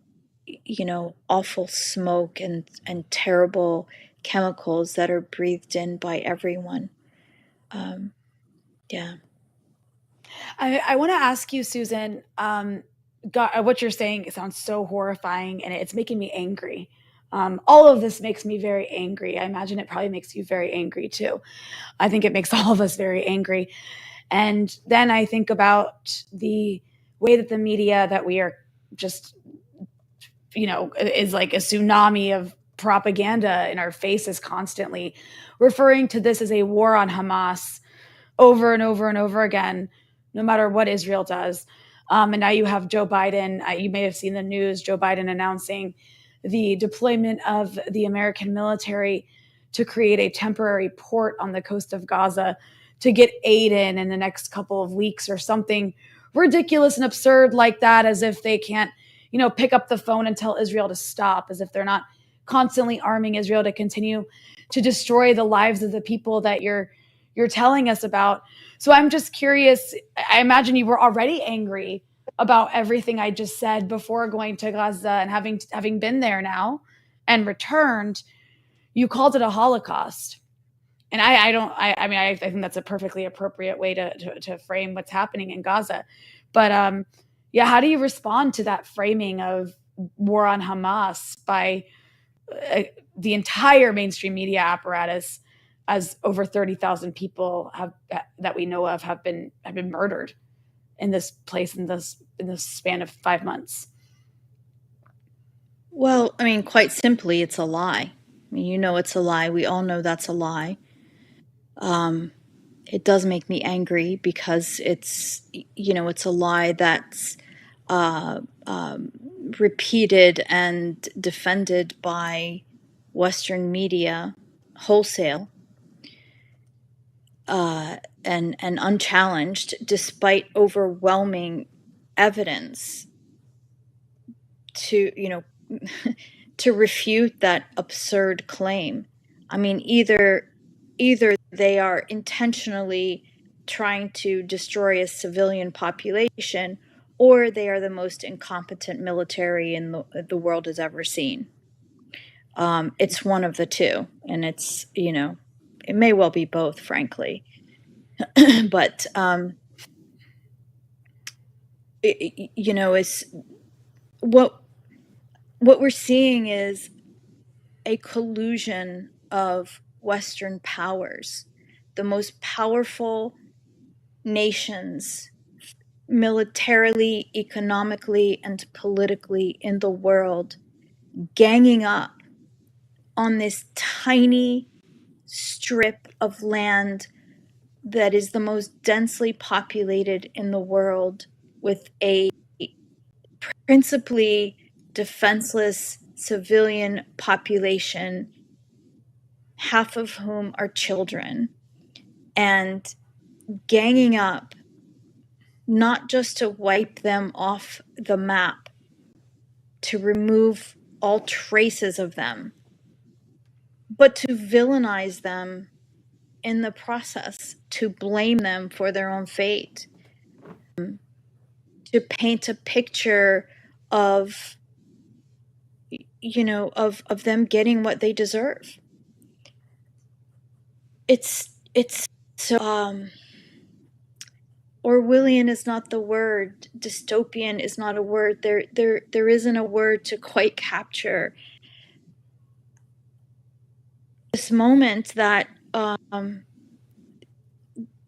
awful smoke and terrible chemicals that are breathed in by everyone. Yeah. I want to ask you, Susan, what you're saying sounds so horrifying, and it's making me angry. All of this makes me very angry. I imagine it probably makes you very angry too. I think it makes all of us very angry. And then I think about the way that the media that we are just, is like a tsunami of propaganda in our faces, constantly referring to this as a war on Hamas over and over and over again, no matter what Israel does. And now you have Joe Biden. You may have seen the news, Joe Biden announcing the deployment of the American military to create a temporary port on the coast of Gaza to get aid in the next couple of weeks, or something ridiculous and absurd like that, as if they can't, pick up the phone and tell Israel to stop, as if they're not constantly arming Israel to continue to destroy the lives of the people that you're telling us about. So I'm just curious. I imagine you were already angry about everything I just said before going to Gaza, and having been there now and returned, you called it a Holocaust. And I think that's a perfectly appropriate way to frame what's happening in Gaza. But how do you respond to that framing of war on Hamas by the entire mainstream media apparatus, as over 30,000 people that we know of have been murdered in this place in this span of 5 months? Well, I mean, quite simply, it's a lie. I mean, it's a lie. We all know that's a lie. It does make me angry because it's a lie that's repeated and defended by Western media wholesale and unchallenged, despite overwhelming evidence to to refute that absurd claim. I mean, either they are intentionally trying to destroy a civilian population, or they are the most incompetent military in the world has ever seen. It's one of the two, and it's it may well be both, frankly. But it's what we're seeing is a collusion of Western powers, the most powerful nations militarily, economically, and politically in the world, ganging up on this tiny strip of land that is the most densely populated in the world, with a principally defenseless civilian population, half of whom are children, and ganging up not just to wipe them off the map, to remove all traces of them, but to villainize them in the process, to blame them for their own fate, to paint a picture of of them getting what they deserve. It's so Orwellian is not the word, dystopian is not a word. There isn't a word to quite capture this moment that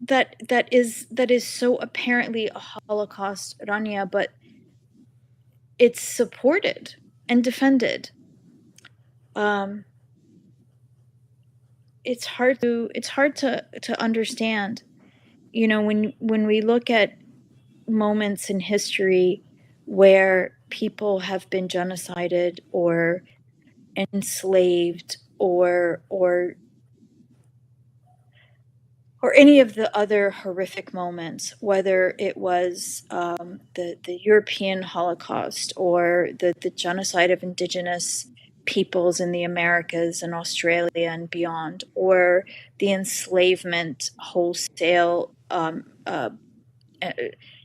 that is so apparently a Holocaust, Rania, but it's supported and defended. It's hard to understand. When we look at moments in history where people have been genocided or enslaved or any of the other horrific moments, whether it was the European Holocaust or the genocide of indigenous peoples in the Americas and Australia and beyond, or the enslavement wholesale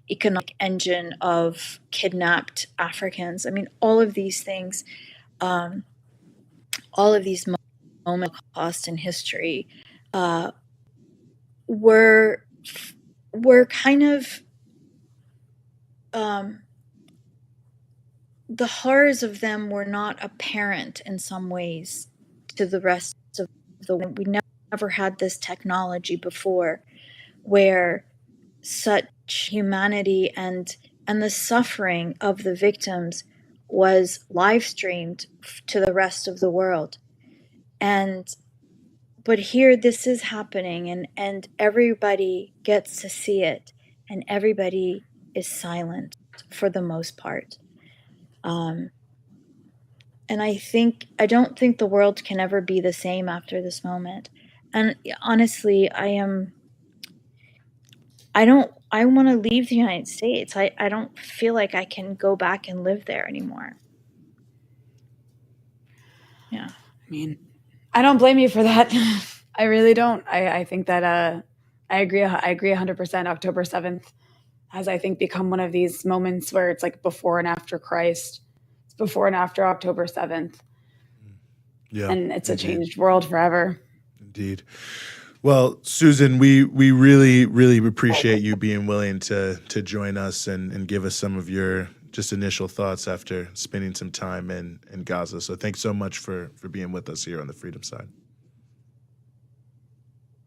economic engine of kidnapped Africans. I mean, all of these things, all of these moments of Holocaust in history were kind of the horrors of them were not apparent in some ways to the rest of the world. We never had this technology before where such humanity and the suffering of the victims was live streamed to the rest of the world. But here this is happening, and everybody gets to see it, and everybody is silent for the most part. And I don't think the world can ever be the same after this moment. And honestly, I want to leave the United States. I don't feel like I can go back and live there anymore. Yeah. I mean, I don't blame you for that. I really don't. I think that I agree 100%. October 7th has, I think, become one of these moments where it's like before and after Christ. It's before and after October 7th. Yeah. And it's a changed world forever. Indeed. Well, Susan, we really, really appreciate you being willing to join us and give us some of your just initial thoughts after spending some time in Gaza. So thanks so much for being with us here on the Freedom Side.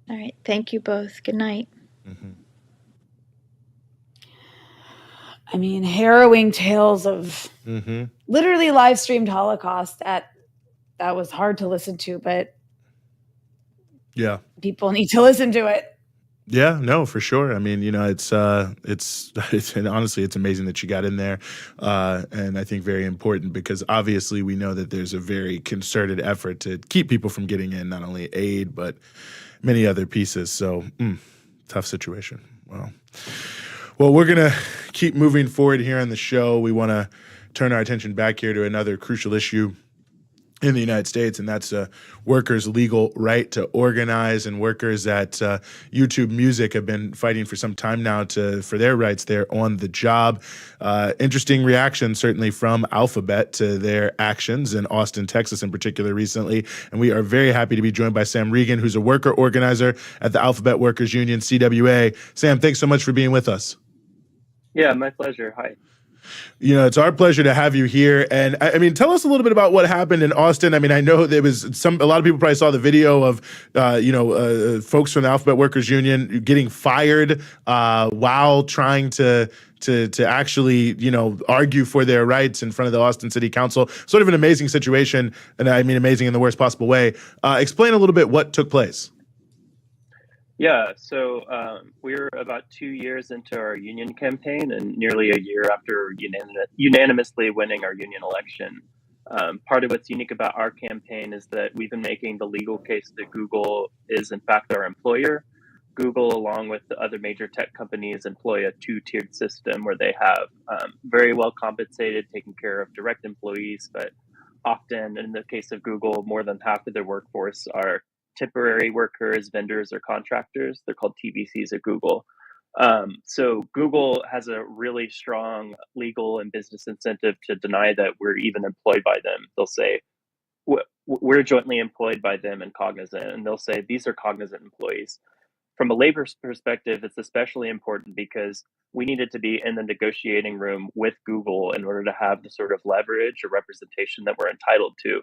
All right. Thank you both. Good night. Mm-hmm. I mean, harrowing tales of literally live streamed Holocaust that was hard to listen to, but yeah, people need to listen to it. Yeah, no, for sure. I mean, it's and honestly, it's amazing that you got in there, and I think very important because obviously we know that there's a very concerted effort to keep people from getting in not only aid but many other pieces. So, tough situation. Well, we're gonna keep moving forward here on the show. We want to turn our attention back here to another crucial issue in the United States, and that's workers' legal right to organize. And workers at YouTube Music have been fighting for some time now for their rights there on the job. Interesting reaction, certainly from Alphabet to their actions in Austin, Texas in particular recently. And we are very happy to be joined by Sam Regan, who's a worker organizer at the Alphabet Workers Union, CWA. Sam, thanks so much for being with us. Yeah, my pleasure. Hi. It's our pleasure to have you here. And I mean, tell us a little bit about what happened in Austin. I mean, I know there was a lot of people probably saw the video of, folks from the Alphabet Workers Union getting fired while trying to actually, argue for their rights in front of the Austin City Council. Sort of an amazing situation. And I mean, amazing in the worst possible way. Explain a little bit what took place. Yeah, so we're about 2 years into our union campaign and nearly a year after unanimously winning our union election. Part of what's unique about our campaign is that we've been making the legal case that Google is in fact our employer. Google, along with the other major tech companies, employ a two-tiered system where they have very well compensated, taking care of direct employees, but often, in the case of Google, more than half of their workforce are temporary workers, vendors, or contractors. They're called TVCs at Google. So Google has a really strong legal and business incentive to deny that we're even employed by them. They'll say, we're jointly employed by them and Cognizant, and they'll say, these are Cognizant employees. From a labor perspective, it's especially important because we needed to be in the negotiating room with Google in order to have the sort of leverage or representation that we're entitled to.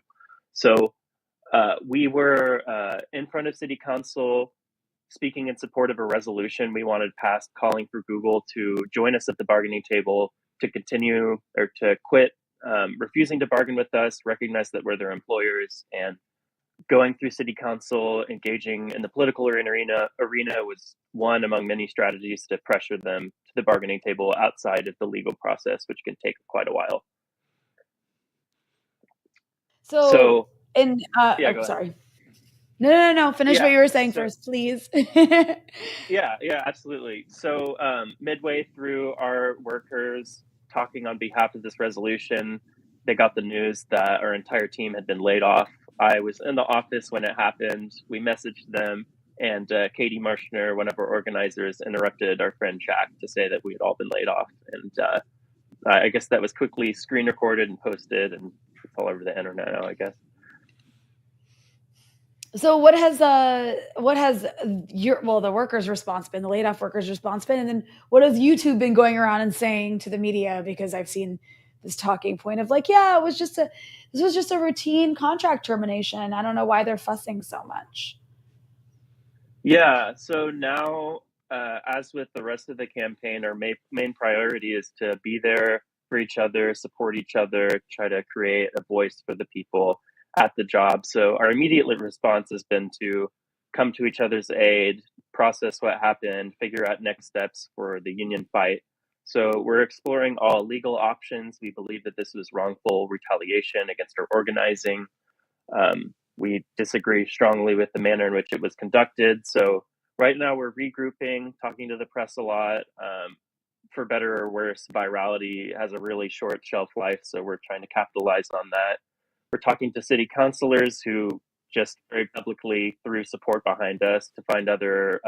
So we were in front of City Council speaking in support of a resolution we wanted passed calling for Google to join us at the bargaining table to continue or to quit refusing to bargain with us, recognize that we're their employers, and going through City Council, engaging in the political arena was one among many strategies to pressure them to the bargaining table outside of the legal process, which can take quite a while. So and yeah, sorry. No. Finish what you were saying first, please. Yeah, absolutely. So midway through our workers talking on behalf of this resolution, they got the news that our entire team had been laid off. I was in the office when it happened. We messaged them, and Katie Marshner, one of our organizers, interrupted our friend Jack to say that we had all been laid off. And I guess that was quickly screen recorded and posted, and it's all over the internet now, I guess. So what has the workers' response been, the laid off workers' response been, and then what has YouTube been going around and saying to the media? Because I've seen this talking point of like, this was just a routine contract termination. I don't know why they're fussing so much. Yeah, so now, as with the rest of the campaign, our main priority is to be there for each other, support each other, try to create a voice for the people at the job. So our immediate response has been to come to each other's aid, process what happened, figure out next steps for the union fight. So we're exploring all legal options. We believe that this was wrongful retaliation against our organizing. We disagree strongly with the manner in which it was conducted. So right now we're regrouping, talking to the press a lot. For better or worse, virality has a really short shelf life, so we're trying to capitalize on that. We're talking to city councilors who just very publicly threw support behind us to find other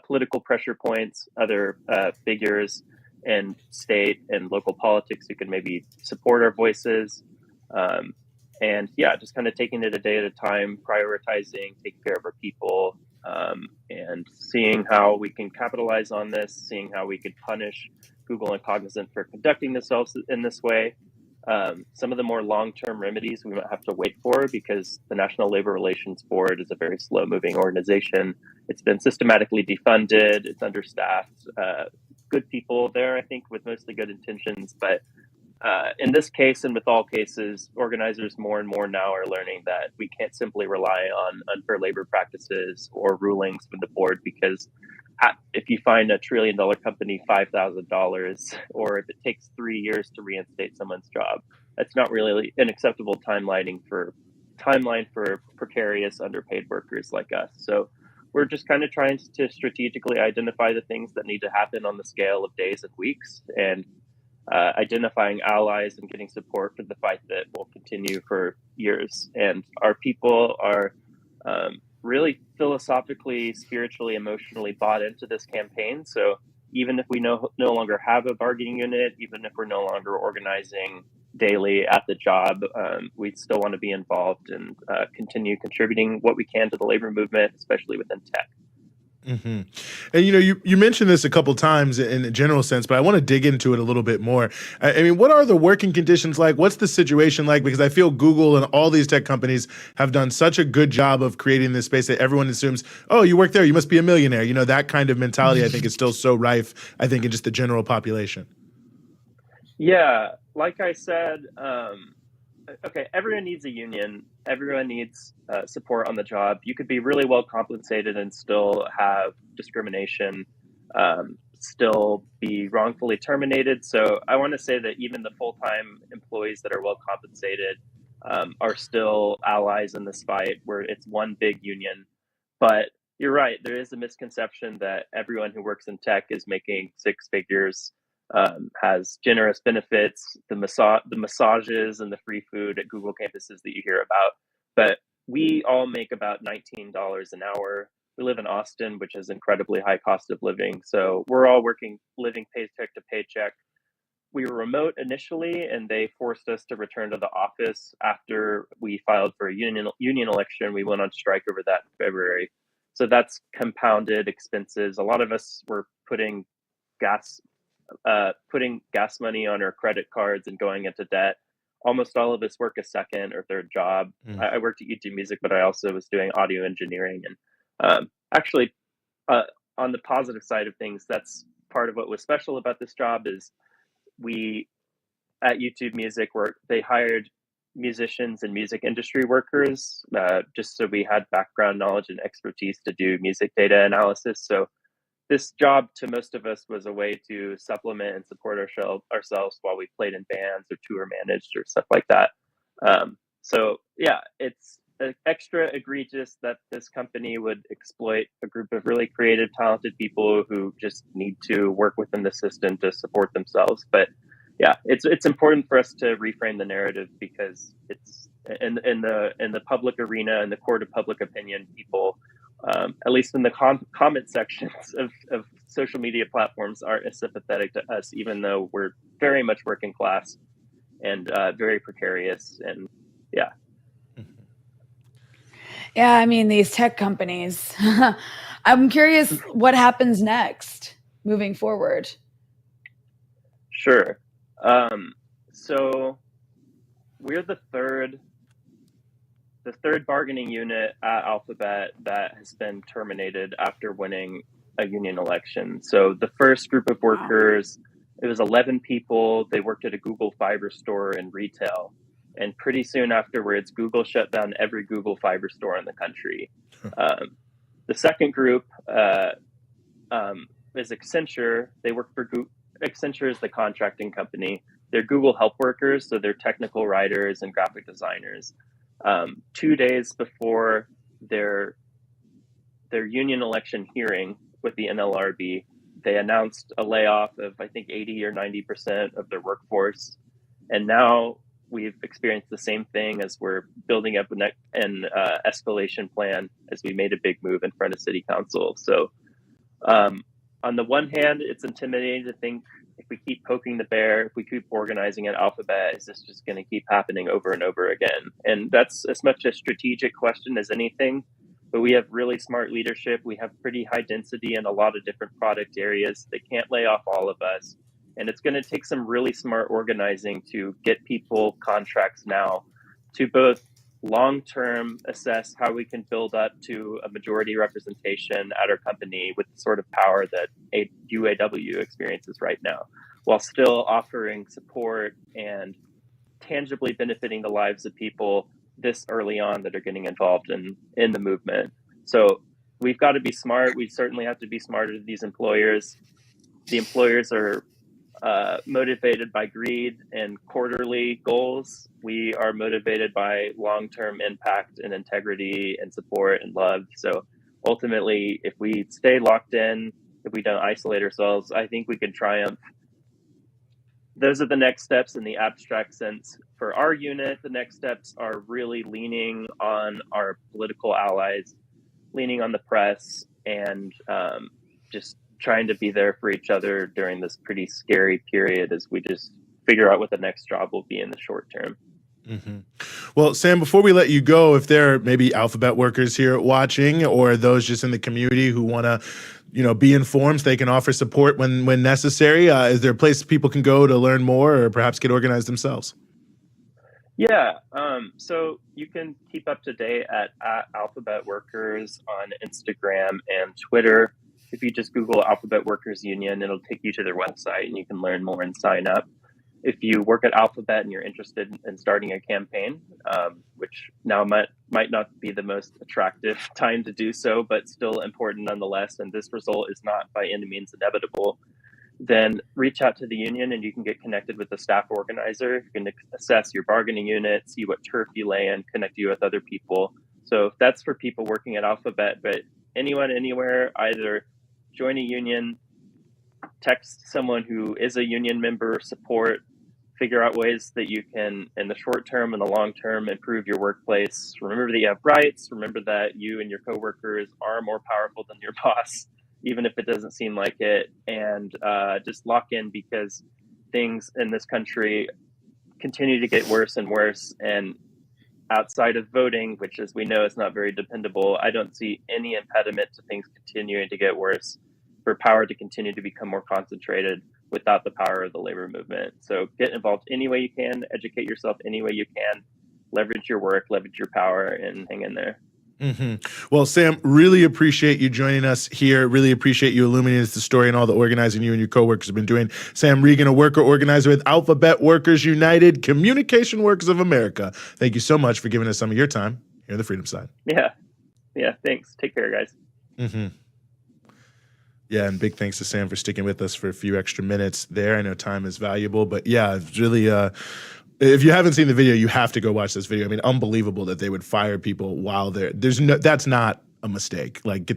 political pressure points, other figures in state and local politics who can maybe support our voices. And yeah, just kind of taking it a day at a time, prioritizing, taking care of our people, and seeing how we can capitalize on this, seeing how we could punish Google and Cognizant for conducting themselves in this way. Some of the more long-term remedies we might have to wait for, because the National Labor Relations Board is a very slow-moving organization. It's been systematically defunded, it's understaffed, good people there, I think, with mostly good intentions, but in this case, and with all cases, organizers more and more now are learning that we can't simply rely on unfair labor practices or rulings from the board, because if you find $1 trillion company $5,000, or if it takes 3 years to reinstate someone's job, that's not really an acceptable timeline for precarious, underpaid workers like us. So we're just kind of trying to strategically identify the things that need to happen on the scale of days and weeks, and identifying allies and getting support for the fight that will continue for years. And our people are really philosophically, spiritually, emotionally bought into this campaign. So even if we no longer have a bargaining unit, even if we're no longer organizing daily at the job, we still want to be involved and continue contributing what we can to the labor movement, especially within tech. Mm-hmm. And you mentioned this a couple times in a general sense, but I want to dig into it a little bit more. I mean, what are the working conditions like? What's the situation like? Because I feel Google and all these tech companies have done such a good job of creating this space that everyone assumes, oh, you work there, you must be a millionaire. That kind of mentality, I think, is still so rife, I think, in just the general population. Yeah, like I said, okay, everyone needs a union. Everyone needs support on the job. You could be really well compensated and still have discrimination, still be wrongfully terminated. So I want to say that even the full-time employees that are well compensated are still allies in this fight, where it's one big union. But you're right, there is a misconception that everyone who works in tech is making six figures, has generous benefits, the massages and the free food at Google campuses that you hear about. But we all make about $19 an hour. We live in Austin, which is incredibly high cost of living. So we're all living paycheck to paycheck. We were remote initially, and they forced us to return to the office after we filed for a union election. We went on strike over that in February. So that's compounded expenses. A lot of us were putting gas money on our credit cards and going into debt. Almost all of us work a second or third job. I worked at YouTube Music, but I also was doing audio engineering. And actually, on the positive side of things, that's part of what was special about this job is we, at YouTube Music, they hired musicians and music industry workers just so we had background knowledge and expertise to do music data analysis. So this job to most of us was a way to supplement and support ourselves while we played in bands or tour managed or stuff like that. So yeah, it's extra egregious that this company would exploit a group of really creative, talented people who just need to work within the system to support themselves. But yeah, it's important for us to reframe the narrative, because it's in the public arena, in the court of public opinion, people, at least in the comment sections of social media platforms, aren't as sympathetic to us, even though we're very much working class and very precarious. And yeah. Yeah, I mean, these tech companies, I'm curious what happens next moving forward. Sure. So we're the third bargaining unit at Alphabet that has been terminated after winning a union election. So the first group of workers, it was 11 people. They worked at a Google Fiber store in retail. And pretty soon afterwards, Google shut down every Google Fiber store in the country. The second group is Accenture. They work for Google. Accenture is the contracting company. They're Google help workers, so they're technical writers and graphic designers. 2 days before their union election hearing with the NLRB, they announced a layoff of, I think, 80 or 90% of their workforce. And now we've experienced the same thing as we're building up an escalation plan as we made a big move in front of City Council. So on the one hand, it's intimidating to think if we keep poking the bear, if we keep organizing at Alphabet, is this just going to keep happening over and over again? And that's as much a strategic question as anything. But we have really smart leadership. We have pretty high density in a lot of different product areas. They can't lay off all of us. And it's going to take some really smart organizing to get people contracts now to both long-term assess how we can build up to a majority representation at our company with the sort of power that UAW experiences right now, while still offering support and tangibly benefiting the lives of people this early on that are getting involved in the movement. So we've got to be smart. We certainly have to be smarter to these employers. The employers are motivated by greed and quarterly goals. We are motivated by long-term impact and integrity and support and love. So ultimately, if we stay locked in, if we don't isolate ourselves, I think we can triumph. Those are the next steps in the abstract sense. For our unit, the next steps are really leaning on our political allies, leaning on the press, and just trying to be there for each other during this pretty scary period as we just figure out what the next job will be in the short term. Mm-hmm. Well, Sam, before we let you go, if there are maybe Alphabet workers here watching or those just in the community who want to, be informed, they can offer support when necessary. Is there a place people can go to learn more or perhaps get organized themselves? Yeah. So you can keep up to date at Alphabet Workers on Instagram and Twitter. If you just Google Alphabet Workers Union, it'll take you to their website and you can learn more and sign up. If you work at Alphabet and you're interested in starting a campaign, which now might not be the most attractive time to do so, but still important nonetheless, and this result is not by any means inevitable, then reach out to the union and you can get connected with the staff organizer. You can assess your bargaining unit, see what turf you lay in, connect you with other people. So that's for people working at Alphabet, but anyone, anywhere, either join a union, text someone who is a union member, support, figure out ways that you can, in the short term and the long term, improve your workplace. Remember that you have rights. Remember that you and your coworkers are more powerful than your boss, even if it doesn't seem like it. And just lock in, because things in this country continue to get worse and worse. And outside of voting, which, as we know, is not very dependable, I don't see any impediment to things continuing to get worse, for power to continue to become more concentrated without the power of the labor movement. So get involved any way you can, educate yourself any way you can, leverage your work, leverage your power, and hang in there. Mm-hmm. Well, Sam, really appreciate you joining us here. Really appreciate you illuminating the story and all the organizing you and your coworkers have been doing. Sam Regan, a worker organizer with Alphabet Workers United, Communication Workers of America. Thank you so much for giving us some of your time here on the Freedom Side. Yeah. Thanks. Take care, guys. Mm-hmm. Yeah, and big thanks to Sam for sticking with us for a few extra minutes there. I know time is valuable, but yeah, it's really, if you haven't seen the video, you have to go watch this video. I mean, unbelievable that they would fire people while that's not a mistake. Like,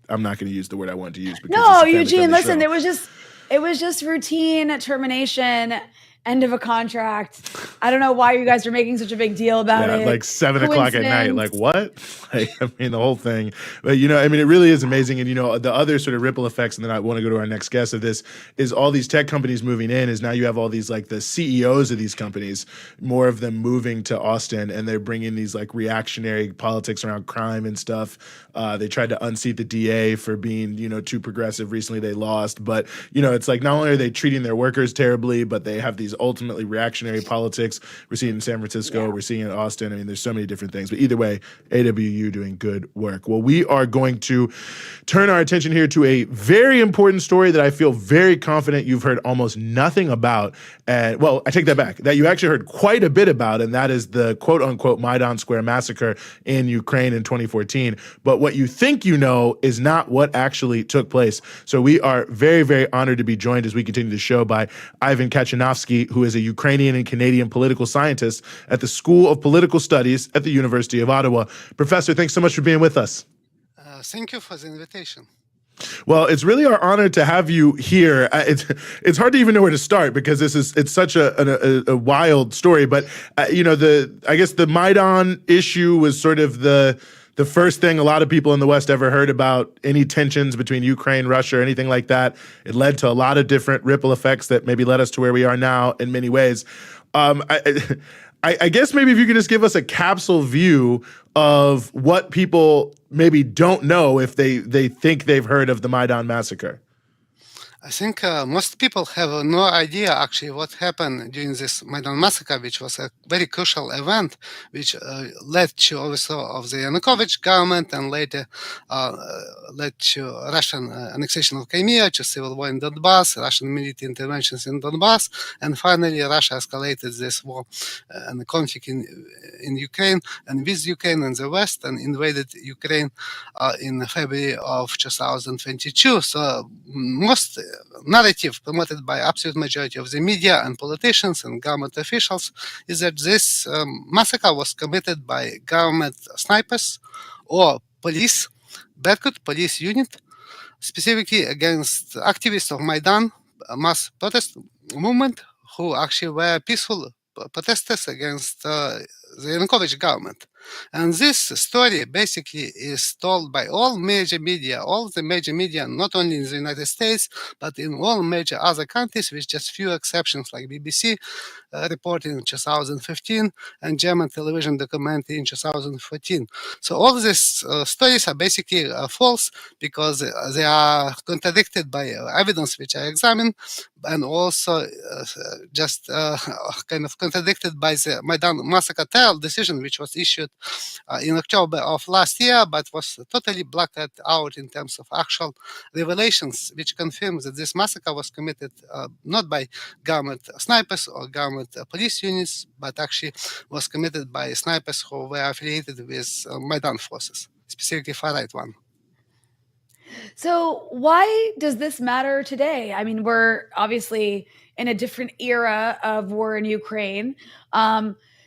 I'm not going to use the word I wanted to use. Because no, Eugene, listen, it was just routine termination, end of a contract. I don't know why you guys are making such a big deal about it. Like 7 o'clock at night. Like, what? Like, I mean, the whole thing. But, it really is amazing. And, the other sort of ripple effects, and then I want to go to our next guest of this, is all these tech companies moving in, is now you have all these, like, the CEOs of these companies, more of them moving to Austin, and they're bringing these, like, reactionary politics around crime and stuff. They tried to unseat the DA for being, too progressive. Recently they lost. But, it's like not only are they treating their workers terribly, but they have these ultimately reactionary politics. We're seeing it in San Francisco. Yeah. We're seeing it in Austin. I mean, there's so many different things. But either way, AWU doing good work. Well, we are going to turn our attention here to a very important story that I feel very confident you've heard almost nothing about. And, well, I take that back. That you actually heard quite a bit about, and that is the quote-unquote Maidan Square massacre in Ukraine in 2014. But what you think you know is not what actually took place. So we are very, very honored to be joined as we continue the show by Ivan Katchanovski, who is a Ukrainian and Canadian political scientist at the School of Political Studies at the University of Ottawa. Professor, thanks so much for being with us. Thank you for the invitation. Well, it's really our honor to have you here. It's hard to even know where to start because it's such a wild story. But I guess the Maidan issue was sort of the the first thing a lot of people in the West ever heard about any tensions between Ukraine, Russia, or anything like that. It led to a lot of different ripple effects that maybe led us to where we are now in many ways. I guess maybe if you could just give us a capsule view of what people maybe don't know if they think they've heard of the Maidan massacre. I think most people have no idea actually what happened during this Maidan massacre, which was a very crucial event, which led to overthrow of the Yanukovych government and later led to Russian annexation of Crimea, to civil war in Donbass, Russian military interventions in Donbass, and finally Russia escalated this war and the conflict in Ukraine and with Ukraine and the West and invaded Ukraine in February of 2022. So most narrative promoted by absolute majority of the media and politicians and government officials is that this massacre was committed by government snipers or police, Berkut police unit, specifically against activists of Maidan, a mass protest movement, who actually were peaceful protesters against the Yanukovych government. And this story basically is told by all the major media, not only in the United States, but in all major other countries, with just few exceptions like BBC reporting in 2015 and German television documentary in 2014. So all these stories are basically false because they are contradicted by evidence which I examined, and also just kind of contradicted by the Maidan massacre trial decision, which was issued in October of last year, but was totally blacked out in terms of actual revelations, which confirms that this massacre was committed not by government snipers or government police units, but actually was committed by snipers who were affiliated with Maidan forces, specifically far-right one. So why does this matter today? I mean, we're obviously in a different era of war in Ukraine.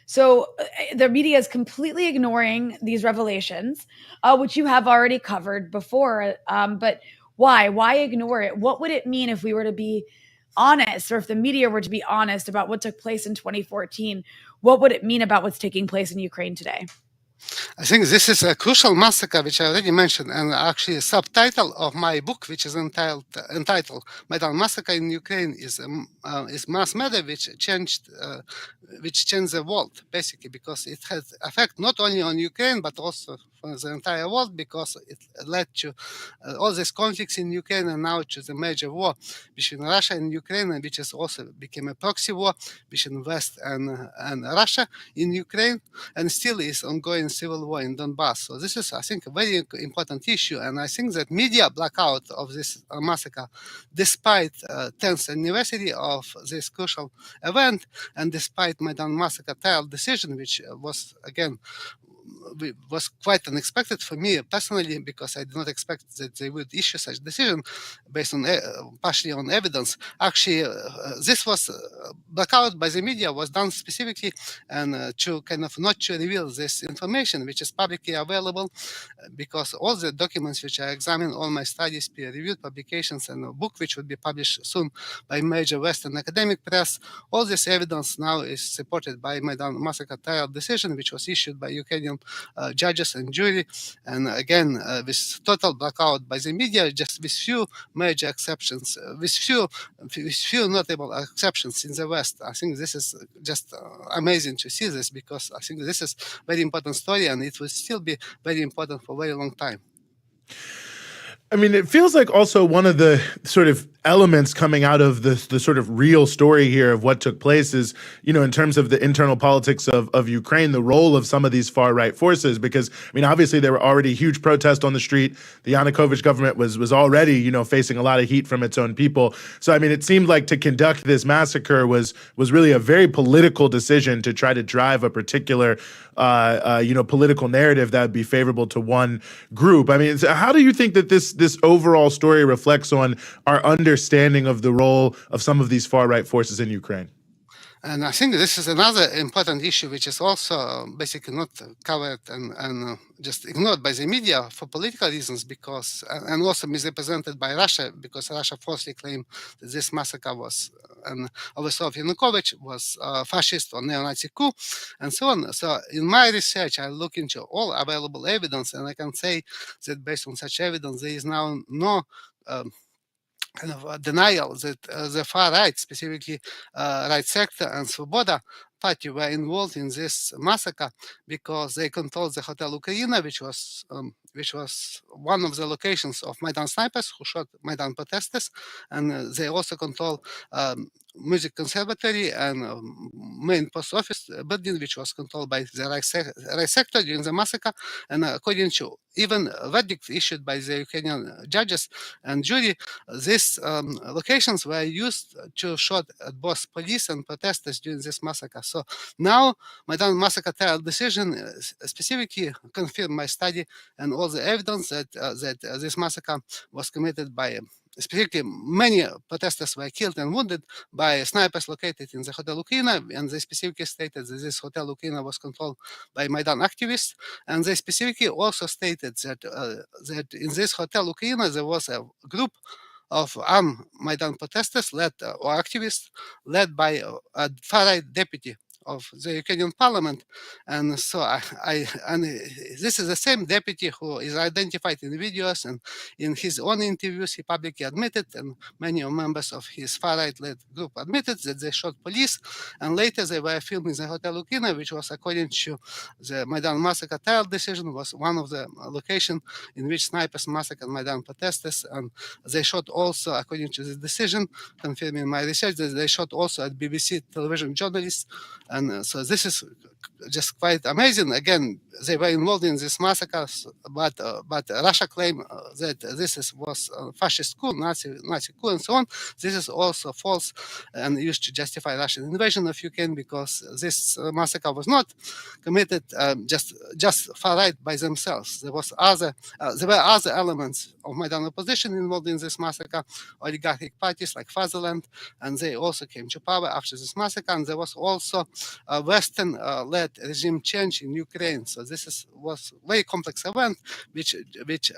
So the media is completely ignoring these revelations, which you have already covered before. But why? Why ignore it? What would it mean if we were to be honest, or if the media were to be honest about what took place in 2014? What would it mean about what's taking place in Ukraine today? I think this is a crucial massacre, which I already mentioned, and actually a subtitle of my book, which is entitled "Maidan Massacre in Ukraine," is mass murder, which changed the world, basically, because it had effect not only on Ukraine but also for the entire world, because it led to all these conflicts in Ukraine and now to the major war between Russia and Ukraine, and which is also became a proxy war between West and Russia in Ukraine, and still is ongoing civil war in Donbass. So this is, I think, a very important issue, and I think that media blackout of this massacre, despite 10th anniversary of this crucial event, and despite Maidan massacre trial decision, which was again was quite unexpected for me personally, because I did not expect that they would issue such decision based on partially on evidence. Actually, this was blackout by the media was done specifically and to kind of not to reveal this information, which is publicly available, because all the documents which I examined, all my studies, peer-reviewed publications, and a book which would be published soon by major Western academic press, all this evidence now is supported by Maidan massacre trial decision, which was issued by Ukrainian judges and jury, and again with total blackout by the media, just with few major exceptions, with few notable exceptions in the West. I think this is just amazing to see this, because I think this is very important story, and it will still be very important for a very long time. I mean, it feels like also one of the sort of elements coming out of the sort of real story here of what took place is, you know, in terms of the internal politics of Ukraine, the role of some of these far-right forces, because, I mean, obviously there were already huge protests on the street. The Yanukovych government was already, you know, facing a lot of heat from its own people. So, I mean, it seemed like to conduct this massacre was really a very political decision to try to drive a particular, you know, political narrative that would be favorable to one group. I mean, how do you think that this overall story reflects on our understanding of the role of some of these far-right forces in Ukraine? And I think this is another important issue, which is also basically not covered and just ignored by the media for political reasons, because and also misrepresented by Russia, because Russia falsely claimed that this massacre was an overthrow of Yanukovych was fascist or neo-Nazi coup, and so on. So in my research, I look into all available evidence, and I can say that based on such evidence, there is now no kind of denial that the far right, specifically right sector and Svoboda party, were involved in this massacre because they controlled the Hotel Ukraina, which was one of the locations of Maidan snipers who shot Maidan protesters, and they also control music conservatory and main post office building, which was controlled by the right sector during the massacre. And according to even a verdict issued by the Ukrainian judges and jury, these locations were used to shoot at both police and protesters during this massacre. So now Maidan massacre trial decision specifically confirmed my study and all the evidence that this massacre was committed by specifically many protesters were killed and wounded by snipers located in the Hotel Ukraina, and they specifically stated that this Hotel Ukraina was controlled by Maidan activists, and they specifically also stated that that in this Hotel Ukraina there was a group of armed Maidan protesters led or activists led by a far-right deputy of the Ukrainian parliament. And so this is the same deputy who is identified in videos, and in his own interviews he publicly admitted, and many members of his far-right led group admitted, that they shot police, and later they were filmed in the Hotel Ukraina, which was, according to the Maidan massacre trial decision, was one of the locations in which snipers massacred Maidan protesters. And they shot also, according to the decision, confirming my research, that they shot also at BBC television journalists. And so this is just quite amazing. Again, they were involved in this massacre, but Russia claimed that this was a fascist coup, Nazi coup, and so on. This is also false and used to justify Russian invasion of Ukraine, because this massacre was not committed just far right by themselves. There were other elements of Maidan opposition involved in this massacre, oligarchic parties like Fatherland, and they also came to power after this massacre. And there was also a Western-led regime change in Ukraine. So this was a very complex event, which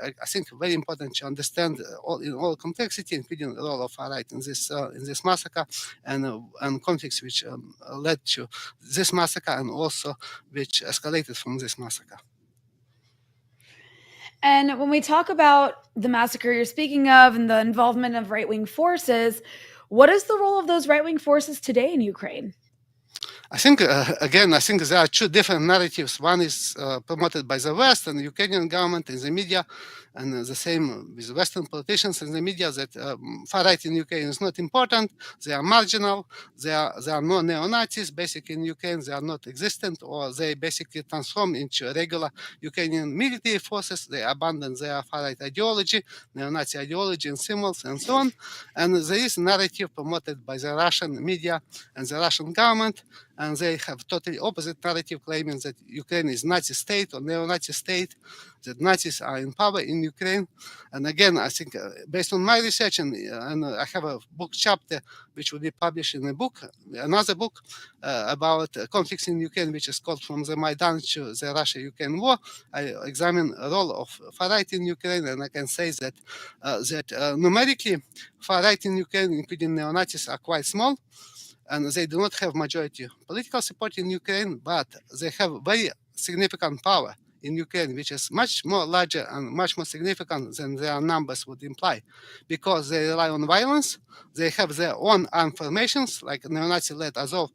I think very important to understand in all complexity, including the role of far right in this massacre and conflicts which led to this massacre and also which escalated from this massacre. And when we talk about the massacre you're speaking of and the involvement of right-wing forces, what is the role of those right-wing forces today in Ukraine? I think, again, there are two different narratives. One is promoted by the West and the Ukrainian government and the media, and the same with Western politicians and the media, that far right in Ukraine is not important. They are marginal. There are no neo-Nazis. Basically, in Ukraine, they are not existent, or they basically transform into regular Ukrainian military forces. They abandon their far right ideology, neo-Nazi ideology and symbols, and so on. And there is a narrative promoted by the Russian media and the Russian government, and they have totally opposite narrative, claiming that Ukraine is Nazi state or neo-Nazi state, that Nazis are in power in Ukraine. And again, I think based on my research, and I have a book chapter which will be published in another book about conflicts in Ukraine, which is called From the Maidan to the Russia-Ukraine War. I examine the role of far right in Ukraine, and I can say that numerically, far right in Ukraine, including neo-Nazis, are quite small. And they do not have majority political support in Ukraine, but they have very significant power in Ukraine, which is much more larger and much more significant than their numbers would imply, because they rely on violence. They have their own armed formations, like neo-Nazi-led Azov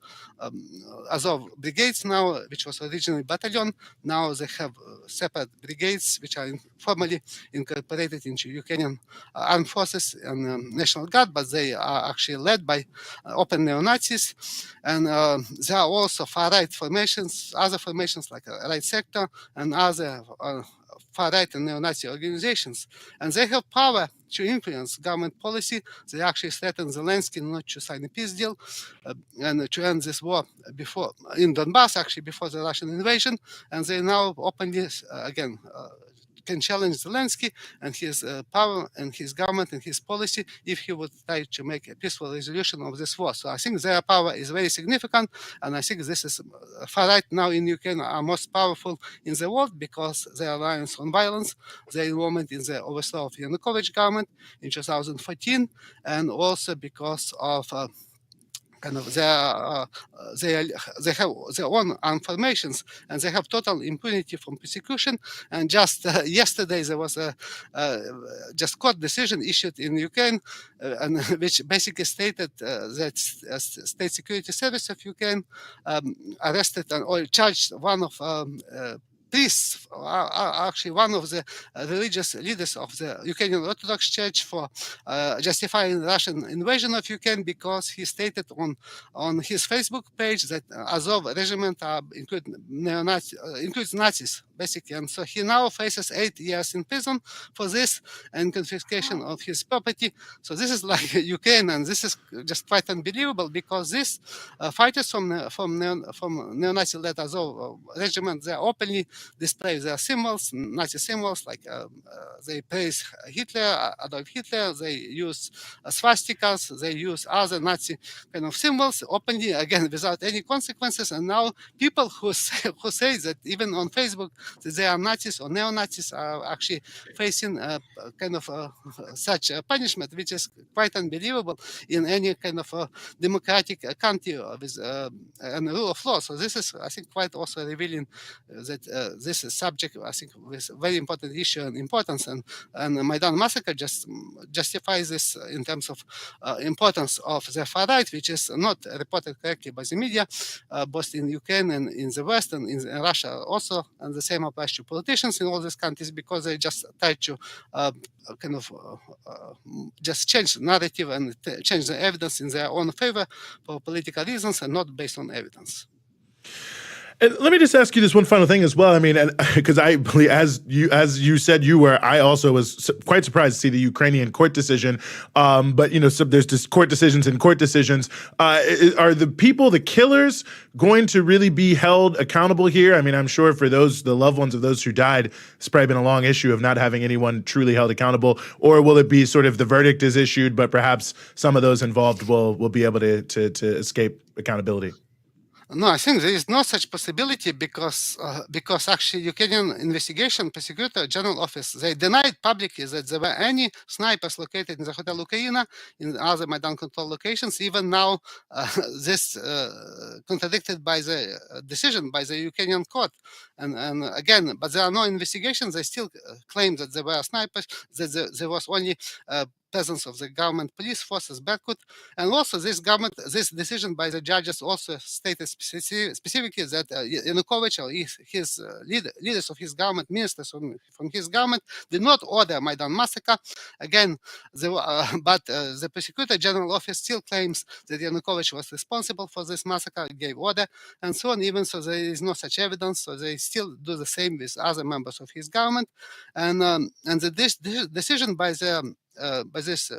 brigades now, which was originally battalion. Now they have separate brigades, which are formally incorporated into Ukrainian armed forces and National Guard, but they are actually led by open neo-Nazis. And there are also far-right formations, other formations like Right Sector and other far-right and neo-Nazi organizations. And they have power to influence government policy. They actually threatened Zelensky not to sign a peace deal and to end this war in Donbass, actually before the Russian invasion. And they now openly, again, can challenge Zelensky and his power and his government and his policy if he would try to make a peaceful resolution of this war. So I think their power is very significant, and I think this is far right now in Ukraine are most powerful in the world because their reliance on violence, their involvement in the overthrow of Yanukovych government in 2014, and also because of kind of they have their own armed formations and they have total impunity from persecution. And just yesterday there was a just court decision issued in Ukraine, and which basically stated that State Security Service of Ukraine arrested or charged one of priests, actually one of the religious leaders of the Ukrainian Orthodox Church, for justifying Russian invasion of Ukraine because he stated on his Facebook page that Azov regiment includes Nazis, basically. And so he now faces 8 years in prison for this and confiscation of his property. So this is like Ukraine, and this is just quite unbelievable because these fighters from neo-Nazi-led Azov regiment, they openly display their symbols, Nazi symbols, like they praise Hitler, Adolf Hitler, they use swastikas, they use other Nazi kind of symbols openly, again, without any consequences. And now people who say that even on Facebook that they are Nazis or neo-Nazis are actually facing kind of such a punishment, which is quite unbelievable in any kind of democratic country with and rule of law. So this is, I think, quite also revealing that this is subject, I think, with very important issue and importance, and Maidan massacre just justifies this in terms of importance of the far right, which is not reported correctly by the media, both in Ukraine and in the West and in Russia also, and the same applies to politicians in all these countries because they just try to kind of just change the narrative and change the evidence in their own favor for political reasons and not based on evidence. And let me just ask you this one final thing as well. I mean, because I believe, as you said you were, I also was quite surprised to see the Ukrainian court decision. But so there's just court decisions and court decisions. Are the people, the killers, going to really be held accountable here? I mean, I'm sure for the loved ones of those who died, it's probably been a long issue of not having anyone truly held accountable. Or will it be sort of the verdict is issued, but perhaps some of those involved will be able to escape accountability? No, I think there is no such possibility because actually Ukrainian investigation prosecutor general office, they denied publicly that there were any snipers located in the Hotel Ukraina in other Maidan control locations. Even now, this contradicted by the decision by the Ukrainian court. And again, but there are no investigations. They still claim that there were snipers, that there was only presence of the government police forces, Berkut, and also this decision by the judges also stated specifically that Yanukovych or his leaders of his government, ministers from his government, did not order Maidan massacre. Again, but the prosecutor general office still claims that Yanukovych was responsible for this massacre, gave order, and so on. Even so, there is no such evidence, so they still do the same with other members of his government, and the decision by this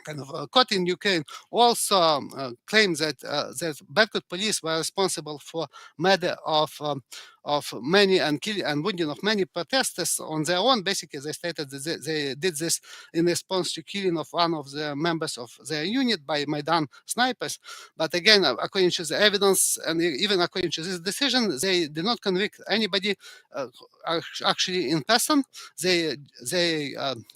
kind of court in Ukraine also claims that Berkut police were responsible for murder of many and killing and wounding of many protesters on their own. Basically, they stated that they did this in response to killing of one of the members of their unit by Maidan snipers. But again, according to the evidence and even according to this decision, they did not convict anybody actually in person. They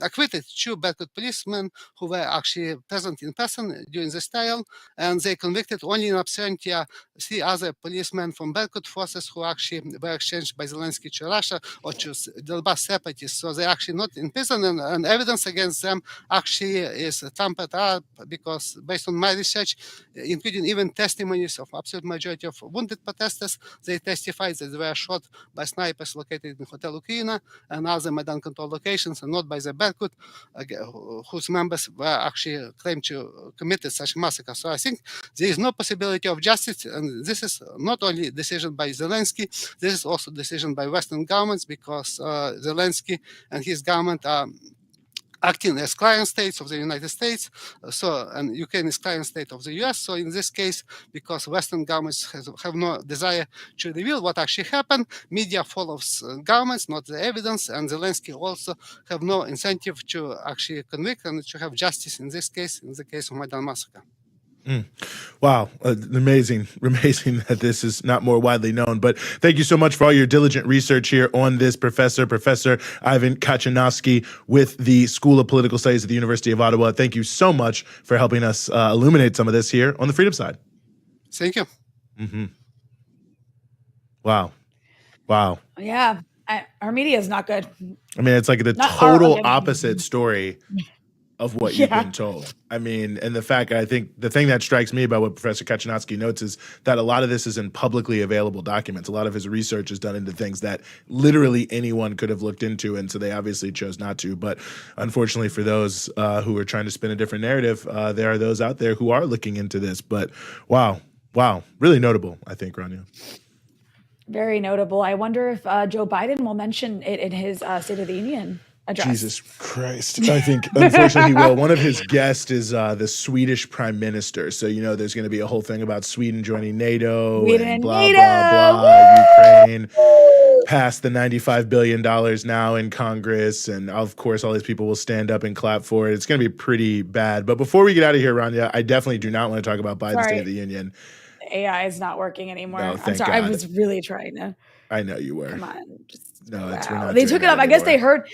acquitted 2 Berkut policemen who were actually present in person during this trial, and they convicted only in absentia 3 other policemen from Berkut forces who actually were exchanged by Zelensky to Russia or to Donbass separatists. So they're actually not in prison, and evidence against them actually is tampered up because, based on my research, including even testimonies of absolute majority of wounded protesters, they testified that they were shot by snipers located in Hotel Ukraina and other Maidan control locations, and not by the Berkut, whose members were actually claimed to committed such massacre. So I think there is no possibility of justice, and this is not only a decision by Zelensky, this is also a decision by Western governments, because Zelensky and his government are acting as client states of the United States, and Ukraine is client state of the US. So in this case, because Western governments have no desire to reveal what actually happened, media follows governments, not the evidence, and Zelensky also have no incentive to actually convict and to have justice in this case, in the case of Maidan massacre. Wow. Amazing that this is not more widely known. But thank you so much for all your diligent research here on this, Professor Ivan Katchanovski with the School of Political Studies at the University of Ottawa. Thank you so much for helping us illuminate some of this here on the freedom side. Thank you. Mm-hmm. Wow. Yeah. Our media is not good. I mean, it's like the total opposite story of what you've been told. I mean, and I think the thing that strikes me about what Professor Katchanovski notes is that a lot of this is in publicly available documents. A lot of his research is done into things that literally anyone could have looked into, and so they obviously chose not to. But unfortunately for those who are trying to spin a different narrative, there are those out there who are looking into this. But wow, really notable, I think, Rania. Very notable. I wonder if Joe Biden will mention it in his State of the Union address. Jesus Christ. I think, unfortunately, he will. One of his guests is the Swedish prime minister. So, there's going to be a whole thing about Sweden joining NATO and blah, blah, blah. Ukraine passed the $95 billion now in Congress. And, of course, all these people will stand up and clap for it. It's going to be pretty bad. But before we get out of here, Rania, I definitely do not want to talk about Biden's State of the Union. AI is not working anymore. No, I'm sorry. God. I was really trying to. I know you were. Come on. We're not. They took it up. I guess they heard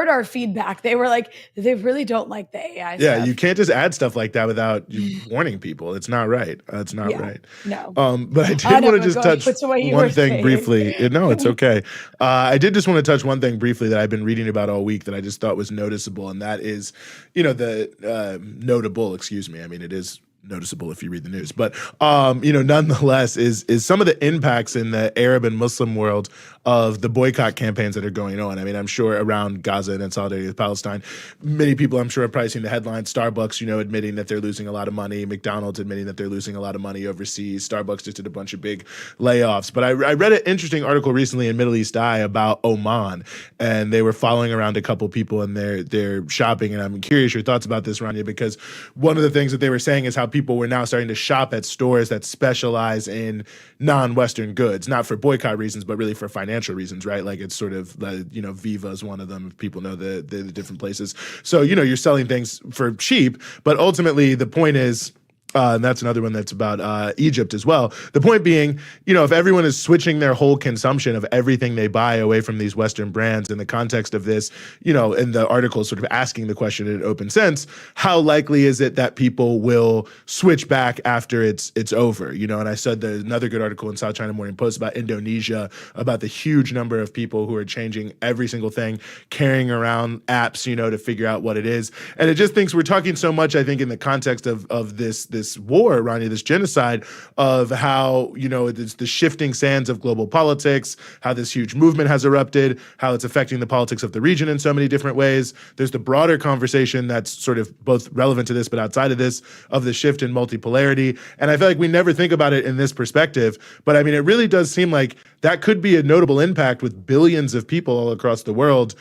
our feedback. They were like, they really don't like the AI Yeah, stuff. you can't just add stuff like that without you warning people. It's not right. It's not right. No. But I did want to just touch one thing briefly. No, it's okay. I did just want to touch one thing briefly that I've been reading about all week that I just thought was noticeable, and that is, the notable. Excuse me. I mean, it is noticeable if you read the news, but nonetheless is some of the impacts in the Arab and Muslim world of the boycott campaigns that are going on. I mean, I'm sure around Gaza and in solidarity with Palestine, many people I'm sure have probably seen the headlines. Starbucks, admitting that they're losing a lot of money. McDonald's admitting that they're losing a lot of money overseas. Starbucks just did a bunch of big layoffs. But I read an interesting article recently in Middle East Eye about Oman, and they were following around a couple people in their shopping. And I'm curious your thoughts about this, Rania, because one of the things that they were saying is how people were now starting to shop at stores that specialize in non-Western goods, not for boycott reasons, but really for financial reasons, right? Like it's sort of, Viva is one of them, if people know the different places. So, you're selling things for cheap, but ultimately the point is, and that's another one that's about Egypt as well. The point being, if everyone is switching their whole consumption of everything they buy away from these Western brands in the context of this, and the article sort of asking the question in an open sense, how likely is it that people will switch back after it's over? And I said there's another good article in South China Morning Post about Indonesia, about the huge number of people who are changing every single thing, carrying around apps, to figure out what it is. And it just thinks we're talking so much, I think, in the context of this war, Rania, this genocide, of how, it's the shifting sands of global politics, how this huge movement has erupted, how it's affecting the politics of the region in so many different ways. There's the broader conversation that's sort of both relevant to this, but outside of this, of the shift in multipolarity. And I feel like we never think about it in this perspective, but I mean, it really does seem like that could be a notable impact with billions of people all across the world,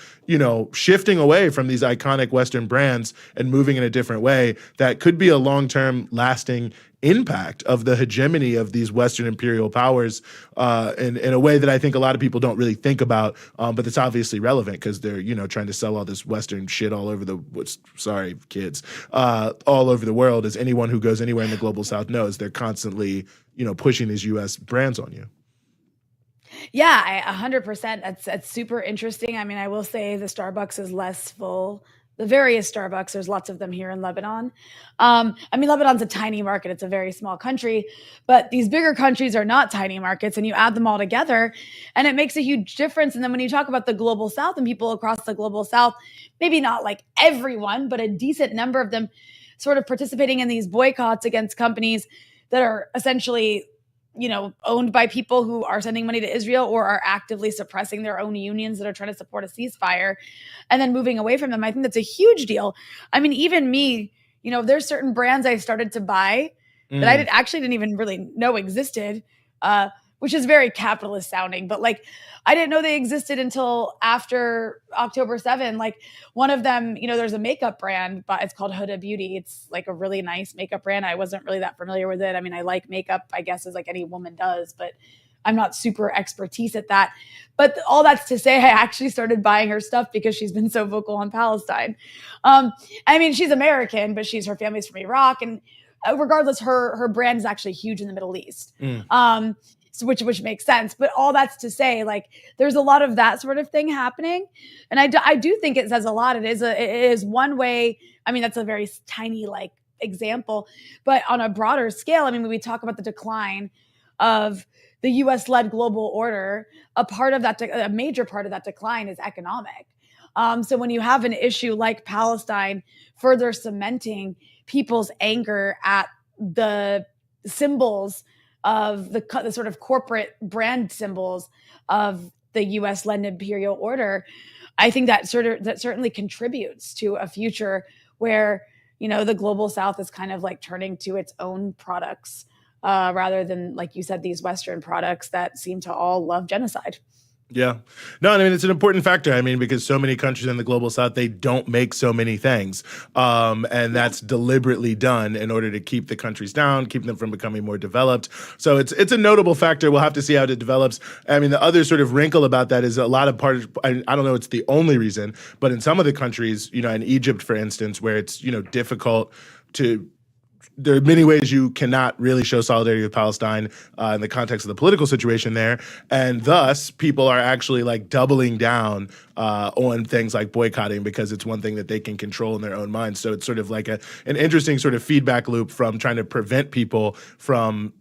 shifting away from these iconic Western brands and moving in a different way. That could be a long-term lasting impact of the hegemony of these Western imperial powers in a way that I think a lot of people don't really think about, but it's obviously relevant because they're, trying to sell all this Western shit all over all over the world. As anyone who goes anywhere in the global South knows, they're constantly, pushing these U.S. brands on you. Yeah, 100%. That's super interesting. I mean, I will say the Starbucks is less full. The various Starbucks, there's lots of them here in Lebanon. Lebanon's a tiny market. It's a very small country, but these bigger countries are not tiny markets, and you add them all together and it makes a huge difference. And then when you talk about the global South and people across the global South, maybe not like everyone, but a decent number of them sort of participating in these boycotts against companies that are essentially owned by people who are sending money to Israel or are actively suppressing their own unions that are trying to support a ceasefire and then moving away from them. I think that's a huge deal. I mean, even me, there's certain brands I started to buy that I didn't even really know existed. which is very capitalist sounding, but like, I didn't know they existed until after October 7. Like one of them, there's a makeup brand, but it's called Huda Beauty. It's like a really nice makeup brand. I wasn't really that familiar with it. I mean, I like makeup, I guess, as like any woman does, but I'm not super expertise at that. But all that's to say, I actually started buying her stuff because she's been so vocal on Palestine. I mean, she's American, but her family's from Iraq. And regardless, her brand is actually huge in the Middle East. So which makes sense. But all that's to say, like, there's a lot of that sort of thing happening. And I do think it says a lot. It is one way. I mean, that's a very tiny, like, example. But on a broader scale, I mean, when we talk about the decline of the U.S.-led global order, a major part of that decline is economic. So when you have an issue like Palestine further cementing people's anger at the symbols of the sort of corporate brand symbols of the U.S.-led imperial order, I think that certainly contributes to a future where, the global South is kind of like turning to its own products rather than, like you said, these Western products that seem to all love genocide. Yeah. No, I mean, it's an important factor. I mean, because so many countries in the global South, they don't make so many things. And that's deliberately done in order to keep the countries down, keep them from becoming more developed. So it's a notable factor. We'll have to see how it develops. I mean, the other sort of wrinkle about that is a lot of parts, I don't know it's the only reason, but in some of the countries, in Egypt, for instance, where it's, difficult to there are many ways you cannot really show solidarity with Palestine in the context of the political situation there. And thus, people are actually like doubling down on things like boycotting because it's one thing that they can control in their own minds. So it's sort of like an interesting sort of feedback loop from trying to prevent people from,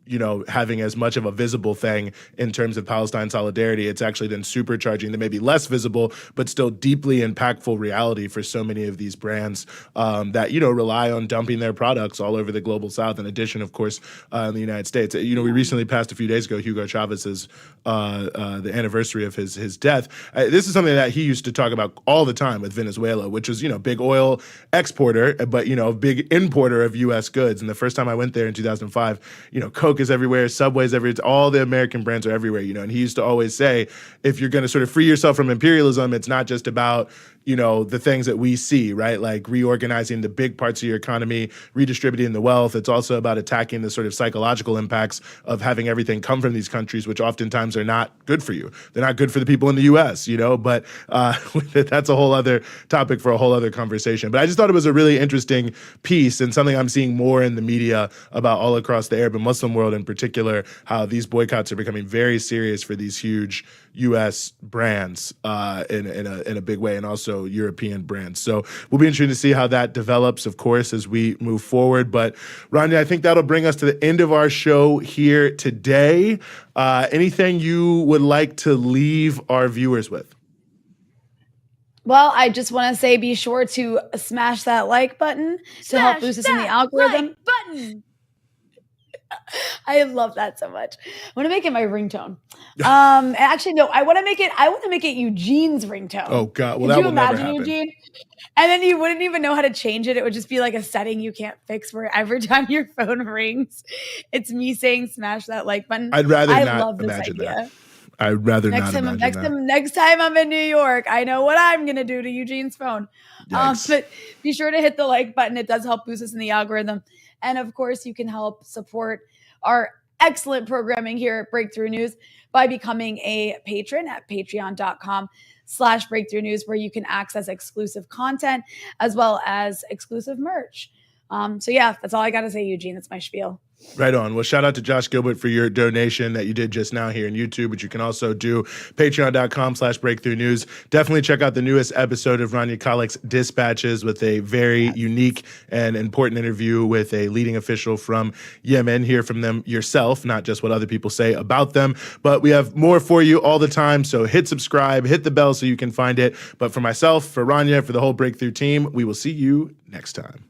having as much of a visible thing in terms of Palestine solidarity. It's actually then supercharging the maybe less visible, but still deeply impactful reality for so many of these brands that, rely on dumping their products all over the global South. In addition, of course, in the United States. We recently passed a few days ago Hugo Chavez's the anniversary of his death. This is something that he used to talk about all the time with Venezuela, which was, big oil exporter, but, big importer of U.S. goods. And the first time I went there in 2005, Coke is everywhere, Subway's everywhere, all the American brands are everywhere, and he used to always say, if you're going to sort of free yourself from imperialism, it's not just about the things that we see, right? Like reorganizing the big parts of your economy, redistributing the wealth. It's also about attacking the sort of psychological impacts of having everything come from these countries, which oftentimes are not good for you. They're not good for the people in the U.S., but that's a whole other topic for a whole other conversation. But I just thought it was a really interesting piece and something I'm seeing more in the media about all across the Arab and Muslim world in particular, how these boycotts are becoming very serious for these huge U.S. brands in a big way, and also European brands. So we'll be interested to see how that develops, of course, as we move forward. But Rania, I think that'll bring us to the end of our show here today. Anything you would like to leave our viewers with? Well, I just want to say be sure to smash that like button to help boost us in the algorithm. Like button. I love that so much. I want to make it my ringtone. Actually, no, I want to make it Eugene's ringtone. Oh God. Well, Could that you will never imagine, happen. Eugene? And then you wouldn't even know how to change it. It would just be like a setting you can't fix where every time your phone rings, it's me saying smash that like button. I'd rather I not love this imagine idea. that. I'd rather not imagine that. Next time I'm in New York, I know what I'm going to do to Eugene's phone. But be sure to hit the like button. It does help boost us in the algorithm. And of course, you can help support our excellent programming here at Breakthrough News by becoming a patron at patreon.com/Breakthrough News, where you can access exclusive content as well as exclusive merch. So yeah, that's all I got to say, Eugene. That's my spiel. Right on. Well, shout out to Josh Gilbert for your donation that you did just now here on YouTube, but you can also do patreon.com/Breakthrough News. Definitely check out the newest episode of Rania Khalek's Dispatches with a very unique and important interview with a leading official from Yemen. Hear from them yourself, not just what other people say about them. But we have more for you all the time, so hit subscribe, hit the bell so you can find it. But for myself, for Rania, for the whole Breakthrough team, we will see you next time.